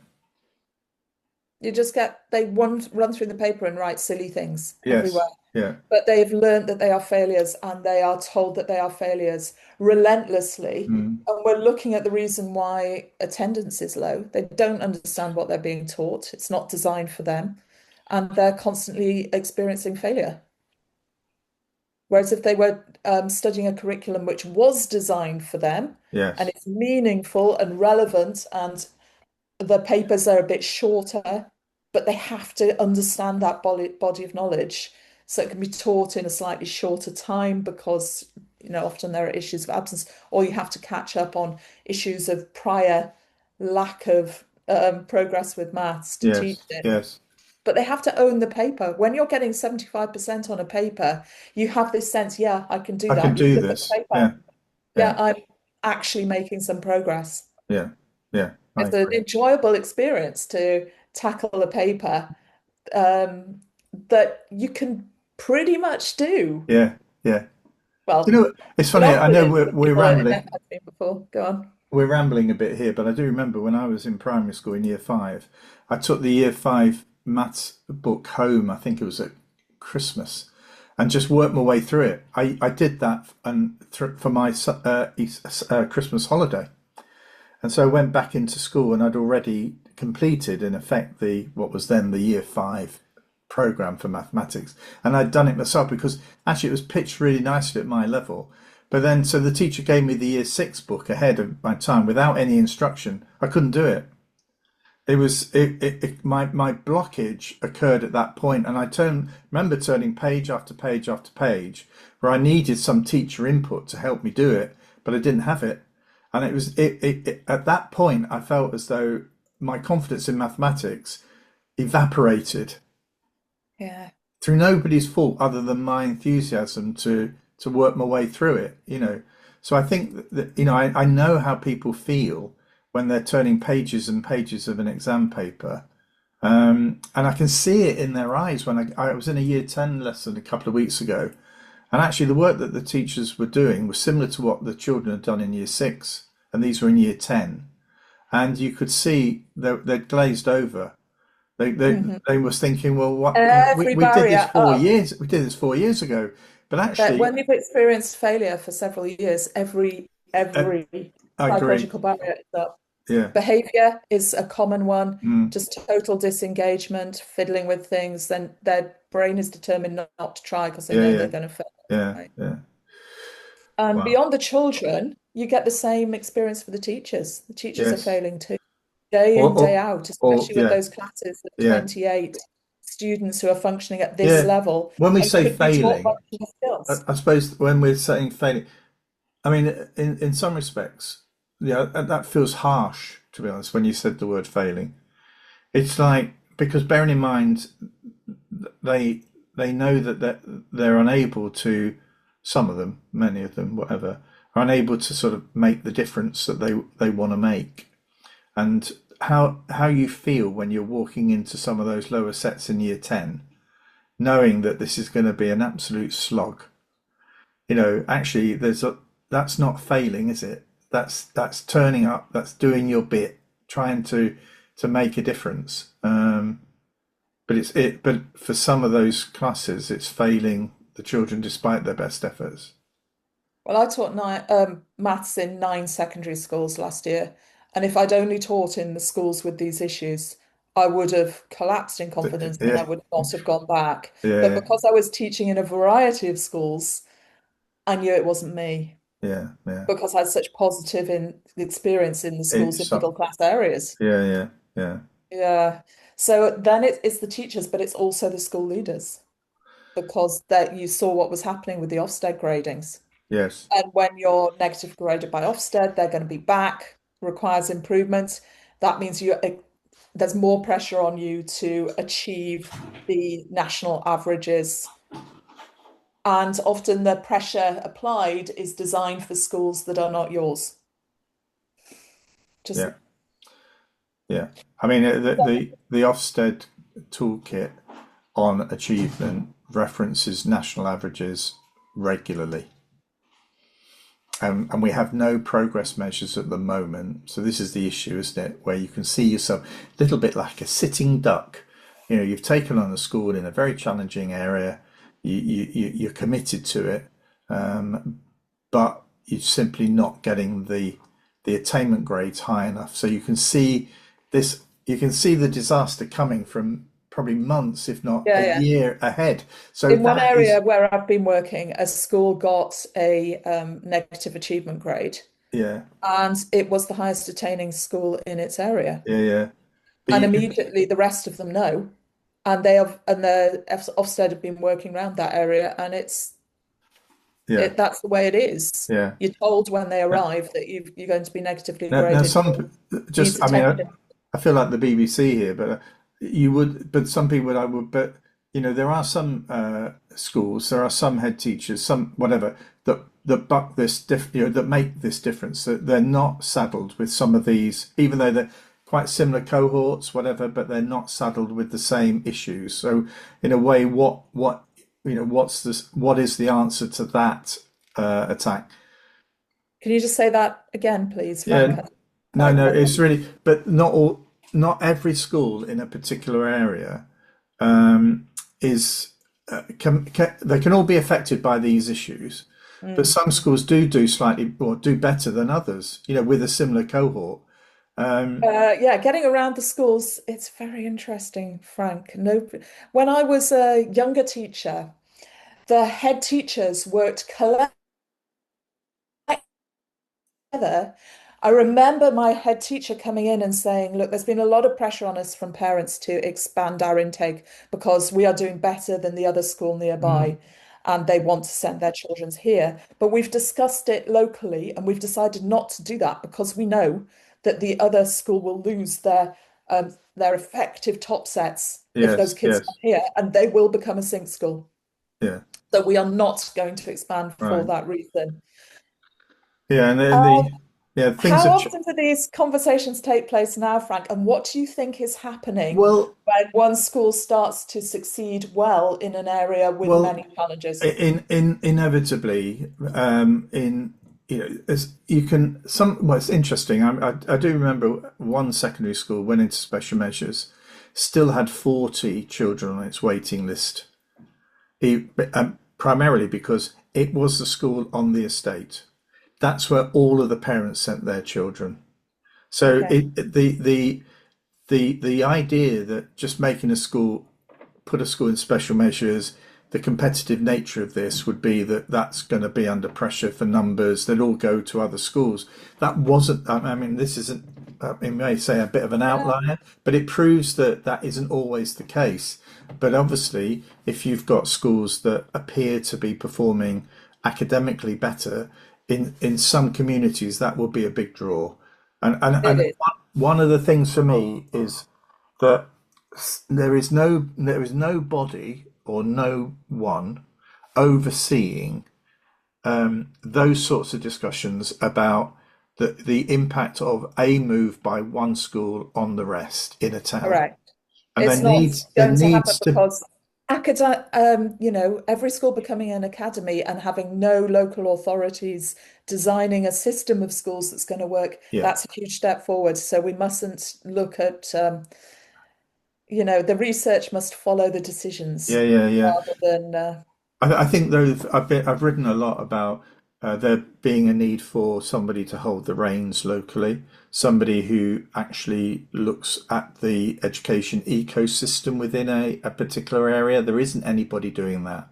You just get, they run through the paper and write silly things everywhere.
Yes. Yeah.
But they've learned that they are failures and they are told that they are failures relentlessly.
Mm.
And we're looking at the reason why attendance is low. They don't understand what they're being taught. It's not designed for them. And they're constantly experiencing failure. Whereas if they were studying a curriculum which was designed for them and
Yes.
it's meaningful and relevant and the papers are a bit shorter, but they have to understand that body of knowledge. So it can be taught in a slightly shorter time because, often there are issues of absence, or you have to catch up on issues of prior lack of progress with maths to teach
Yes.
it.
Yes.
but they have to own the paper. When you're getting 75% on a paper, you have this sense, yeah, I can do
I can
that. You
do
look at the
this.
paper,
Yeah,
yeah,
yeah,
I'm actually making some progress.
yeah, yeah. I
It's an
agree.
enjoyable experience to tackle a paper um, that you can pretty much do.
Yeah, yeah. You
Well,
know, it's
the
funny. I know
opposite of people at NF has been before. Go on.
we're rambling a bit here, but I do remember when I was in primary school in year five, I took the year five maths book home. I think it was at Christmas, and just worked my way through it. I did that and for my Christmas holiday, and so I went back into school and I'd already completed in effect the what was then the year five program for mathematics, and I'd done it myself because actually it was pitched really nicely at my level. But then, so the teacher gave me the year six book ahead of my time without any instruction. I couldn't do it. It was my blockage occurred at that point, and remember turning page after page after page where I needed some teacher input to help me do it, but I didn't have it. And it at that point I felt as though my confidence in mathematics evaporated
Yeah.
through nobody's fault other than my enthusiasm to work my way through it, you know. So I think that, you know, I know how people feel when they're turning pages and pages of an exam paper. And I can see it in their eyes when I was in a year 10 lesson a couple of weeks ago. And actually, the work that the teachers were doing was similar to what the children had done in year six. And these were in year 10. And you could see they'd glazed over.
Mhm.
They was thinking, well, what you know,
Every
we did this
barrier
four
up.
years. We did this 4 years ago, but
That
actually,
when you've experienced failure for several years, every
uh,
every
I agree.
psychological barrier is up.
Yeah.
Behavior is a common one,
Mm,
just total disengagement, fiddling with things, then their brain is determined not to try because they
yeah.
know
Yeah.
they're going to fail.
Yeah.
Right?
Yeah.
And
Wow.
beyond the children, you get the same experience for the teachers. The teachers are
Yes.
failing too, day
Or
in, day
or
out,
or
especially with
yeah.
those classes of
Yeah.
28 students who are functioning at this
Yeah.
level
When we
and
say
could be taught
failing,
functional skills.
I suppose when we're saying failing, I mean, in some respects, yeah, that feels harsh, to be honest, when you said the word failing. It's like, because bearing in mind, they they know that they're unable to, some of them, many of them, whatever, are unable to sort of make the difference that they want to make. And how you feel when you're walking into some of those lower sets in year 10, knowing that this is going to be an absolute slog. You know, actually, that's not failing, is it? That's turning up. That's doing your bit, trying to make a difference. But But for some of those classes, it's failing the children despite their best efforts.
Well, I taught maths in 9 secondary schools last year, and if I'd only taught in the schools with these issues, I would have collapsed in confidence and I
Yeah,
would not have gone back. But
yeah,
because I was teaching in a variety of schools, I knew it wasn't me
yeah, yeah.
because I had such positive experience in the schools in
It's
middle class areas.
yeah, yeah, yeah.
Yeah. So then it's the teachers, but it's also the school leaders because that you saw what was happening with the Ofsted gradings.
Yes,
And when you're negative graded by Ofsted, they're going to be back, requires improvement. That means there's more pressure on you to achieve the national averages. And often the pressure applied is designed for schools that are not yours. Just
yeah, yeah. I mean, the Ofsted toolkit on achievement references national averages regularly. And we have no progress measures at the moment. So this is the issue, isn't it? Where you can see yourself a little bit like a sitting duck. You know, you've taken on a school in a very challenging area. You're committed to it, but you're simply not getting the attainment grades high enough. So you can see this. You can see the disaster coming from probably months, if not
yeah,
a
yeah.
year ahead. So
In one
that is,
area where I've been working, a school got a negative achievement grade,
yeah,
and it was the highest attaining school in its area.
yeah, yeah. But
And
you can,
immediately the rest of them know. And they have, and the Ofsted have been working around that area, and
yeah,
that's the way it is.
yeah.
You're told when they
Now,
arrive that you're going to be negatively
now
graded.
some
Needs
just, I mean,
attention.
I feel like the BBC here, but you would, but some people I would, but there are some schools, there are some head teachers, some whatever that buck this that make this difference. That they're not saddled with some of these, even though they're quite similar cohorts, whatever, but they're not saddled with the same issues. So in a way, what is the answer to that attack?
Can you just say that again, please, Frank?
Yeah,
I didn't
no,
quite
no,
follow.
it's really, but not every school in a particular area is they can all be affected by these issues, but
Mm.
some schools do slightly or do better than others. With a similar cohort.
Yeah, getting around the schools, it's very interesting, Frank. No, when I was a younger teacher, the head teachers worked together. I remember my head teacher coming in and saying, look, there's been a lot of pressure on us from parents to expand our intake because we are doing better than the other school
Mm,
nearby and they want to send their children here. But we've discussed it locally and we've decided not to do that because we know that the other school will lose their effective top sets if those
yes,
kids come
yes,
here and they will become a sink school.
yeah,
So we are not going to expand for
right,
that reason.
yeah, and then
Uh,
yeah, things
How
have
often do these conversations take place now, Frank? And what do you think is happening
well,
when one school starts to succeed well in an area with
well,
many challenges?
in inevitably in as you can some well it's interesting I do remember one secondary school went into special measures, still had 40 children on its waiting list, primarily because it was the school on the estate. That's where all of the parents sent their children. So
Okay,
the idea that just making a school, put a school in special measures, the competitive nature of this would be that that's going to be under pressure for numbers. They'll all go to other schools. That wasn't. I mean, this isn't. It may say a bit of an
yeah,
outlier, but it proves that that isn't always the case. But obviously, if you've got schools that appear to be performing academically better in some communities, that will be a big draw.
it
And
is.
one of the things for me is that there is no body or no one overseeing those sorts of discussions about the impact of a move by one school on the rest in a town.
Correct.
And
It's not
there
going to happen
needs to
because every school becoming an academy and having no local authorities designing a system of schools that's going to work,
yeah,
that's a huge step forward. So we mustn't look at the research must follow the
yeah,
decisions
yeah, yeah.
rather than
I think though I've written a lot about there being a need for somebody to hold the reins locally, somebody who actually looks at the education ecosystem within a particular area. There isn't anybody doing that,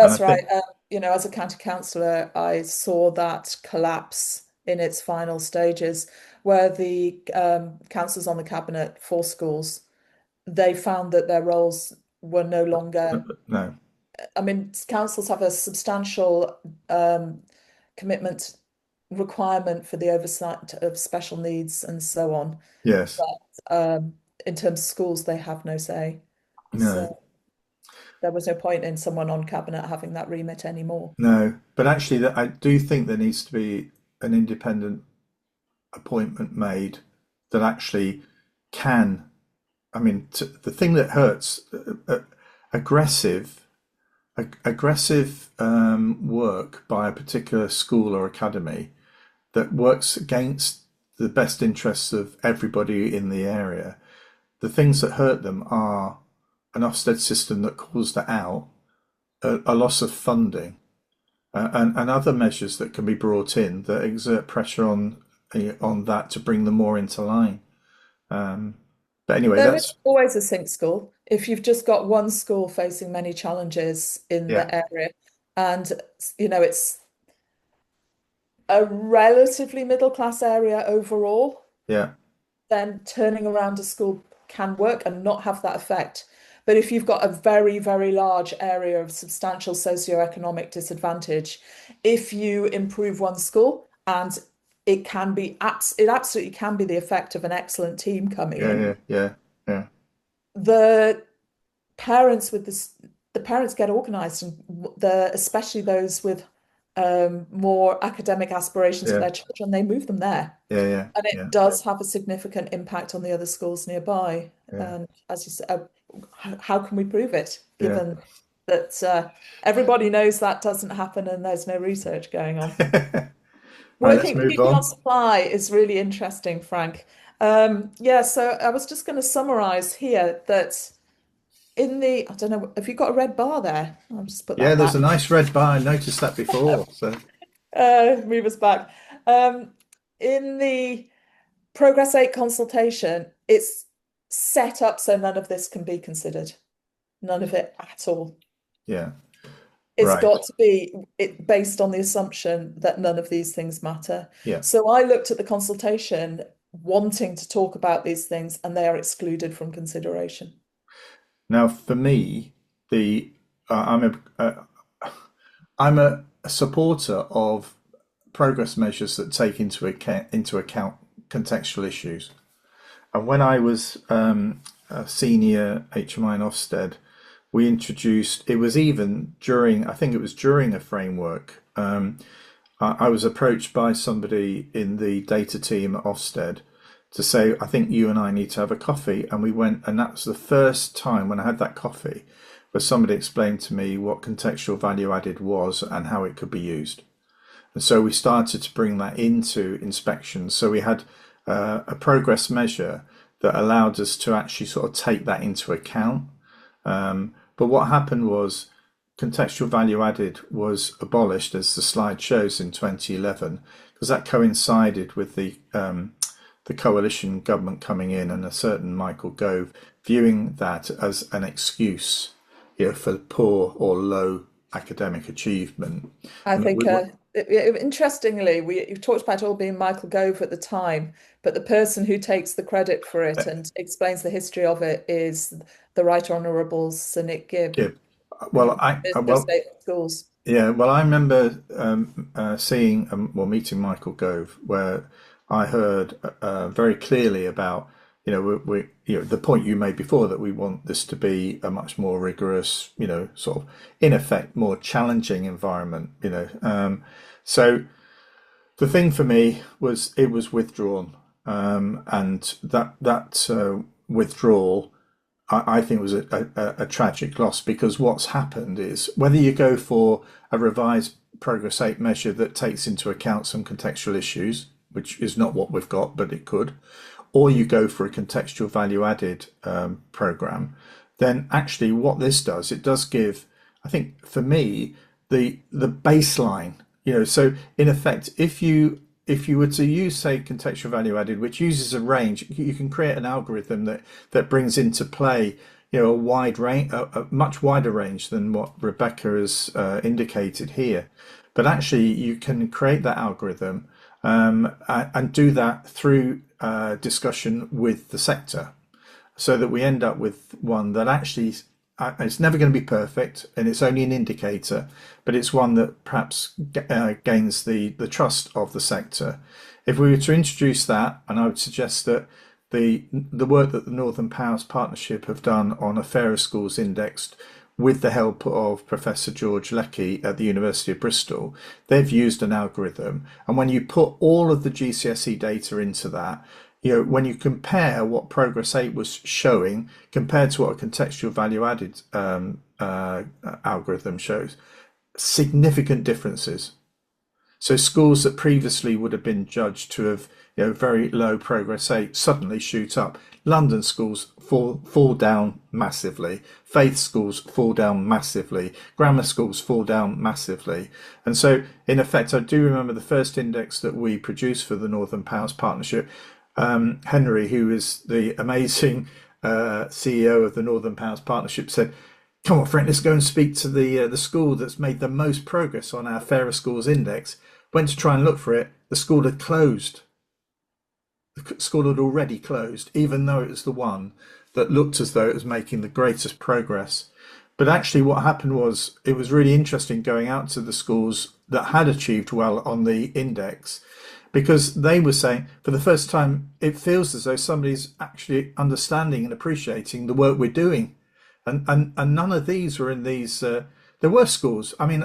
and I
that's right.
think
As a county councillor, I saw that collapse in its final stages where the councillors on the cabinet for schools, they found that their roles were no longer,
no,
I mean, councils have a substantial um, commitment requirement for the oversight of special needs and so on.
yes,
But in terms of schools, they have no say.
no,
So there was no point in someone on cabinet having that remit anymore.
no. But actually, that I do think there needs to be an independent appointment made that actually can. I mean, the thing that hurts, aggressive aggressive work by a particular school or academy that works against the best interests of everybody in the area, the things that hurt them are an Ofsted system that calls that out, a loss of funding, and other measures that can be brought in that exert pressure on that to bring them more into line. Um, but anyway,
There is
that's
always a sink school if you've just got one school facing many challenges in
yeah,
the area. And, it's a relatively middle class area overall,
yeah,
then turning around a school can work and not have that effect. But if you've got a very, very large area of substantial socioeconomic disadvantage, if you improve one school, and it absolutely can be the effect of an excellent team coming
yeah,
in,
yeah, yeah, yeah.
the parents with this, the parents get organized, and especially those with more academic aspirations for
Yeah,
their children, they move them there.
yeah, yeah,
And it
yeah,
does have a significant impact on the other schools nearby.
yeah,
And as you said, how can we prove it,
yeah.
given that everybody knows that doesn't happen and there's no research going on?
Right, let's
Working
move
purely on
on.
supply is really interesting, Frank. Yeah, so I was just going to summarize here that I don't know, have you got a red bar there? I'll just put
Yeah,
that
there's a
back.
nice red bar. I noticed that before. So
Move us back. Um, in the Progress 8 consultation, it's set up so none of this can be considered. None of it at all.
yeah,
It's
right.
got to be based on the assumption that none of these things matter.
Yeah.
So I looked at the consultation wanting to talk about these things, and they are excluded from consideration.
Now, for me, the I'm a supporter of progress measures that take into account contextual issues. And when I was a senior HMI in Ofsted, we introduced. It was even during. I think it was during a framework. I was approached by somebody in the data team at Ofsted to say, I think you and I need to have a coffee. And we went, and that was the first time when I had that coffee where somebody explained to me what contextual value added was and how it could be used. And so we started to bring that into inspections. So we had a progress measure that allowed us to actually sort of take that into account. But what happened was contextual value added was abolished, as the slide shows, in 2011, because that coincided with the coalition government coming in and a certain Michael Gove viewing that as an excuse, for poor or low academic achievement.
I
And that
think,
we were,
interestingly, you talked about it all being Michael Gove at the time, but the person who takes the credit for it and explains the history of it is the Right Honourable Sir Nick Gibb,
yeah. Well,
Minister of State and Schools.
yeah, well, I remember seeing, meeting Michael Gove, where I heard very clearly about, the point you made before, that we want this to be a much more rigorous, sort of, in effect, more challenging environment. So the thing for me was it was withdrawn, and that withdrawal, I think, was a tragic loss, because what's happened is, whether you go for a revised Progress 8 measure that takes into account some contextual issues, which is not what we've got, but it could, or you go for a contextual value added program, then actually what this does, it does give, I think, for me, the baseline. So in effect, if you were to use, say, contextual value added, which uses a range, you can create an algorithm that brings into play, a wide range, a much wider range than what Rebecca has indicated here. But actually, you can create that algorithm, and do that through discussion with the sector, so that we end up with one that actually, it's never going to be perfect, and it's only an indicator, but it's one that perhaps gains the trust of the sector. If we were to introduce that, and I would suggest that the work that the Northern Powers Partnership have done on a Fairer Schools Indexed, with the help of Professor George Leckie at the University of Bristol, they've used an algorithm. And when you put all of the GCSE data into that, when you compare what Progress 8 was showing compared to what a contextual value added algorithm shows, significant differences. So schools that previously would have been judged to have, very low Progress 8 suddenly shoot up. London schools fall down massively. Faith schools fall down massively. Grammar schools fall down massively. And so, in effect, I do remember the first index that we produced for the Northern Powers Partnership. Henry, who is the amazing CEO of the Northern Powers Partnership, said, "Come on, Frank, let's go and speak to the school that's made the most progress on our Fairer Schools Index." Went to try and look for it. The school had closed. The school had already closed, even though it was the one that looked as though it was making the greatest progress. But actually, what happened was, it was really interesting going out to the schools that had achieved well on the index, because they were saying for the first time it feels as though somebody's actually understanding and appreciating the work we're doing, and none of these were in these. There were schools. I mean,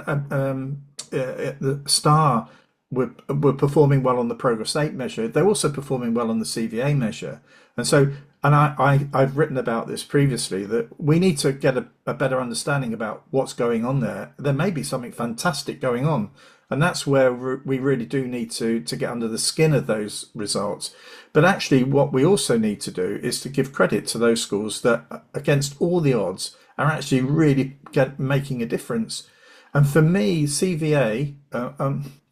the Star were performing well on the Progress 8 measure. They're also performing well on the CVA measure, and so. And I've written about this previously, that we need to get a better understanding about what's going on there. There may be something fantastic going on, and that's where we really do need to get under the skin of those results. But actually, what we also need to do is to give credit to those schools that, against all the odds, are actually really making a difference. And for me, CVA,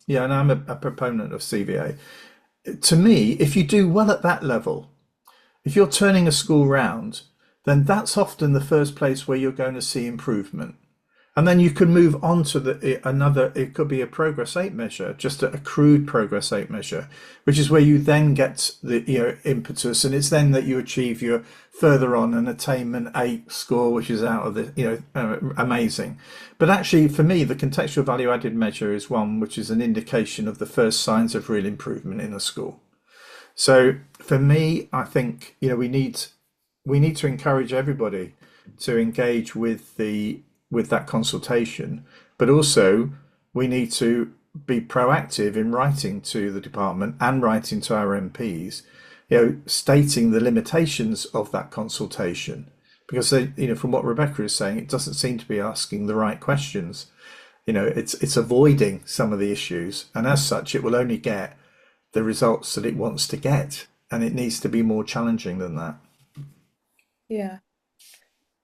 yeah, and I'm a proponent of CVA. To me, if you do well at that level, if you're turning a school round, then that's often the first place where you're going to see improvement. And then you can move on to another, it could be a Progress 8 measure, just a crude Progress 8 measure, which is where you then get the impetus, and it's then that you achieve your further on an Attainment 8 score, which is out of the, amazing. But actually, for me, the contextual value added measure is one which is an indication of the first signs of real improvement in a school. So for me, I think we need to encourage everybody to engage with that consultation, but also we need to be proactive in writing to the department and writing to our MPs, stating the limitations of that consultation, because from what Rebecca is saying, it doesn't seem to be asking the right questions. It's avoiding some of the issues, and as such, it will only get the results that it wants to get, and it needs to be more challenging than that.
Yeah,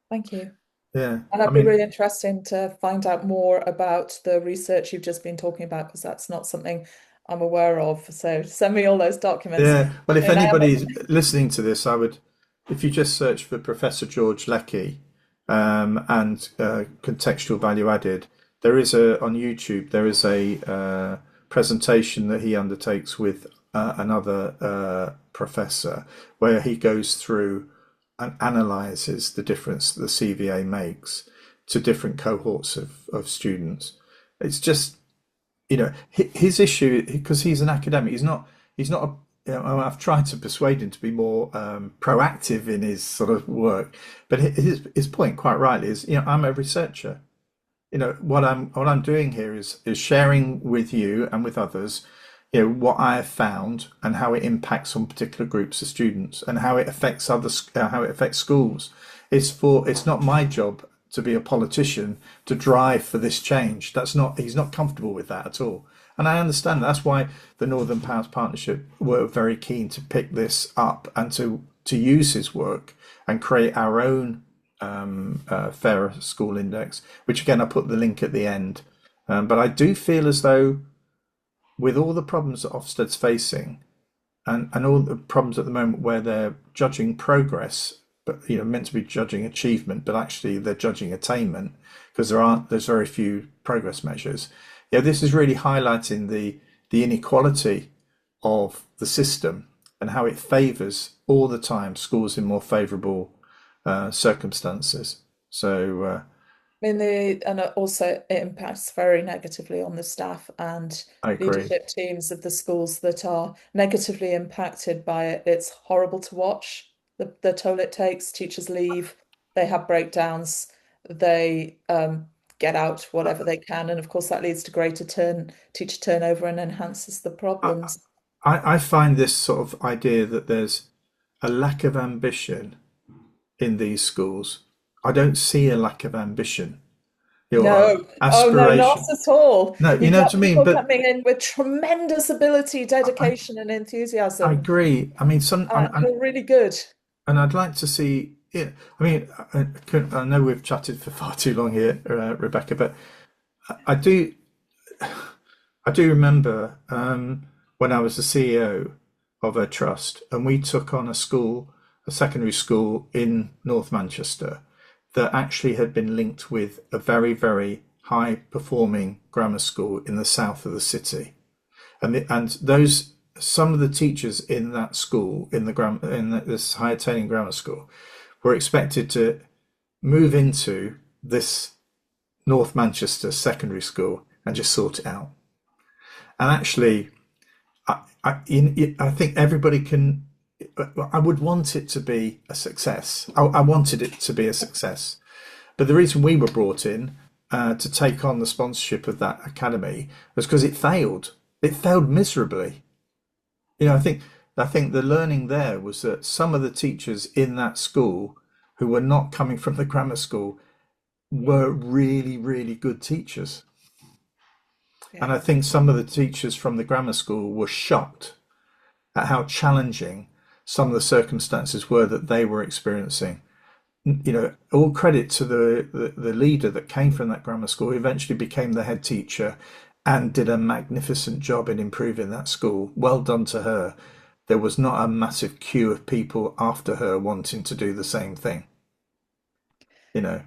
thank you.
Yeah,
And
I
I'd be
mean,
really interested to find out more about the research you've just been talking about, because that's not something I'm aware of. So send me all those documents.
yeah. Well, if
And I am,
anybody's listening to this, if you just search for Professor George Leckie and contextual value added, there is on YouTube, there is a presentation that he undertakes with another professor, where he goes through and analyzes the difference that the CVA makes to different cohorts of students. It's just, his issue, because he's an academic, he's not I've tried to persuade him to be more proactive in his sort of work, but his point, quite rightly, is I'm a researcher. What I'm doing here is sharing with you and with others, what I have found and how it impacts on particular groups of students and how it affects how it affects schools. It's not my job to be a politician to drive for this change. He's not comfortable with that at all. And I understand that's why the Northern Powers Partnership were very keen to pick this up and to use his work and create our own Fairer School Index, which again I put the link at the end. But I do feel as though, with all the problems that Ofsted's facing, and all the problems at the moment where they're judging progress, but meant to be judging achievement, but actually they're judging attainment, because there's very few progress measures. This is really highlighting the inequality of the system and how it favours all the time schools in more favourable circumstances. So
and also it impacts very negatively on the staff and
I agree.
leadership teams of the schools that are negatively impacted by it. It's horrible to watch the toll it takes. Teachers leave, they have breakdowns, they get out whatever they can, and of course that leads to greater teacher turnover and enhances the
I,
problems.
I find this sort of idea that there's a lack of ambition in these schools. I don't see a lack of ambition,
No, oh no, not
aspiration.
at all.
No, you
You've
know what
got
I mean.
people
But
coming in with tremendous ability,
I,
dedication, and
I
enthusiasm.
agree. I mean,
You're really good.
and I'd like to see it. I mean, I know we've chatted for far too long here, Rebecca, but I do. I do remember when I was the CEO of a trust, and we took on a secondary school in North Manchester that actually had been linked with a very, very high performing grammar school in the south of the city. And those some of the teachers in that school, this high attaining grammar school, were expected to move into this North Manchester secondary school and just sort it out. And actually, I think everybody can. I would want it to be a success. I wanted it to be a success. But the reason we were brought in to take on the sponsorship of that academy was because it failed. It failed miserably. I think the learning there was that some of the teachers in that school who were not coming from the grammar school were really, really good teachers. And I
Yeah.
think some of the teachers from the grammar school were shocked at how challenging some of the circumstances were that they were experiencing. All credit to the leader that came from that grammar school, who eventually became the head teacher and did a magnificent job in improving that school. Well done to her. There was not a massive queue of people after her wanting to do the same thing, you know.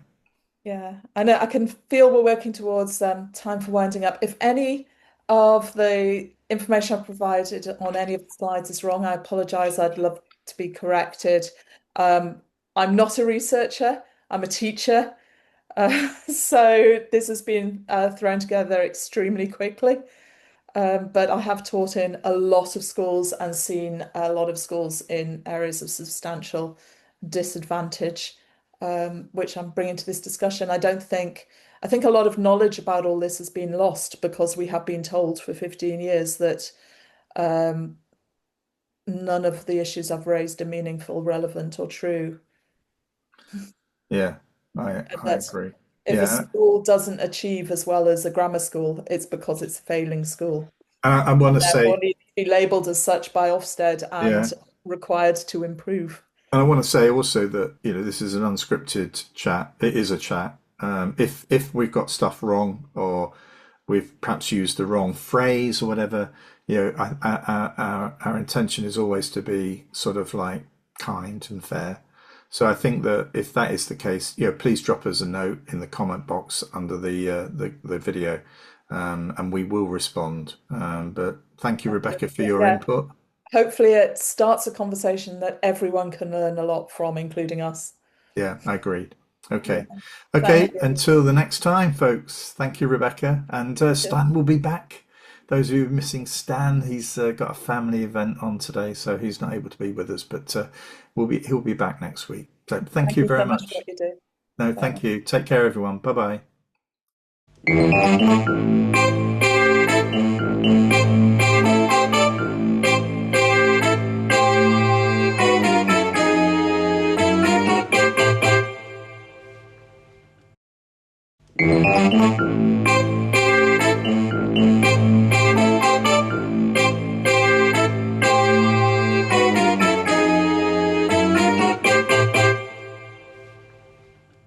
Yeah, I know I can feel we're working towards time for winding up. If any of the information I've provided on any of the slides is wrong, I apologize. I'd love to be corrected. Um, I'm not a researcher, I'm a teacher. So this has been thrown together extremely quickly. But I have taught in a lot of schools and seen a lot of schools in areas of substantial disadvantage, which I'm bringing to this discussion. I think a lot of knowledge about all this has been lost because we have been told for 15 years that um, none of the issues I've raised are meaningful, relevant, or true.
Yeah, I
And
I
that
agree.
if a
Yeah,
school doesn't achieve as well as a grammar school, it's because it's a failing school.
and I want to
Therefore,
say,
needs to be labelled as such by Ofsted
yeah,
and required to improve.
and I want to say also that this is an unscripted chat. It is a chat. If we've got stuff wrong or we've perhaps used the wrong phrase or whatever, our intention is always to be sort of like kind and fair. So I think that if that is the case, please drop us a note in the comment box under the video, and we will respond. But thank you, Rebecca, for your
Yeah,
input.
hopefully it starts a conversation that everyone can learn a lot from, including us.
Yeah, I agreed.
Yeah,
Okay.
thank
Okay.
you.
Until the next time, folks. Thank you, Rebecca. And Stan will be back. Those who are missing Stan, he's got a family event on today, so he's not able to be with us. But he'll be back next week. So thank
Thank
you
you
very
so much for
much.
what you do.
No,
Bye.
thank you. Take care, everyone. Bye bye.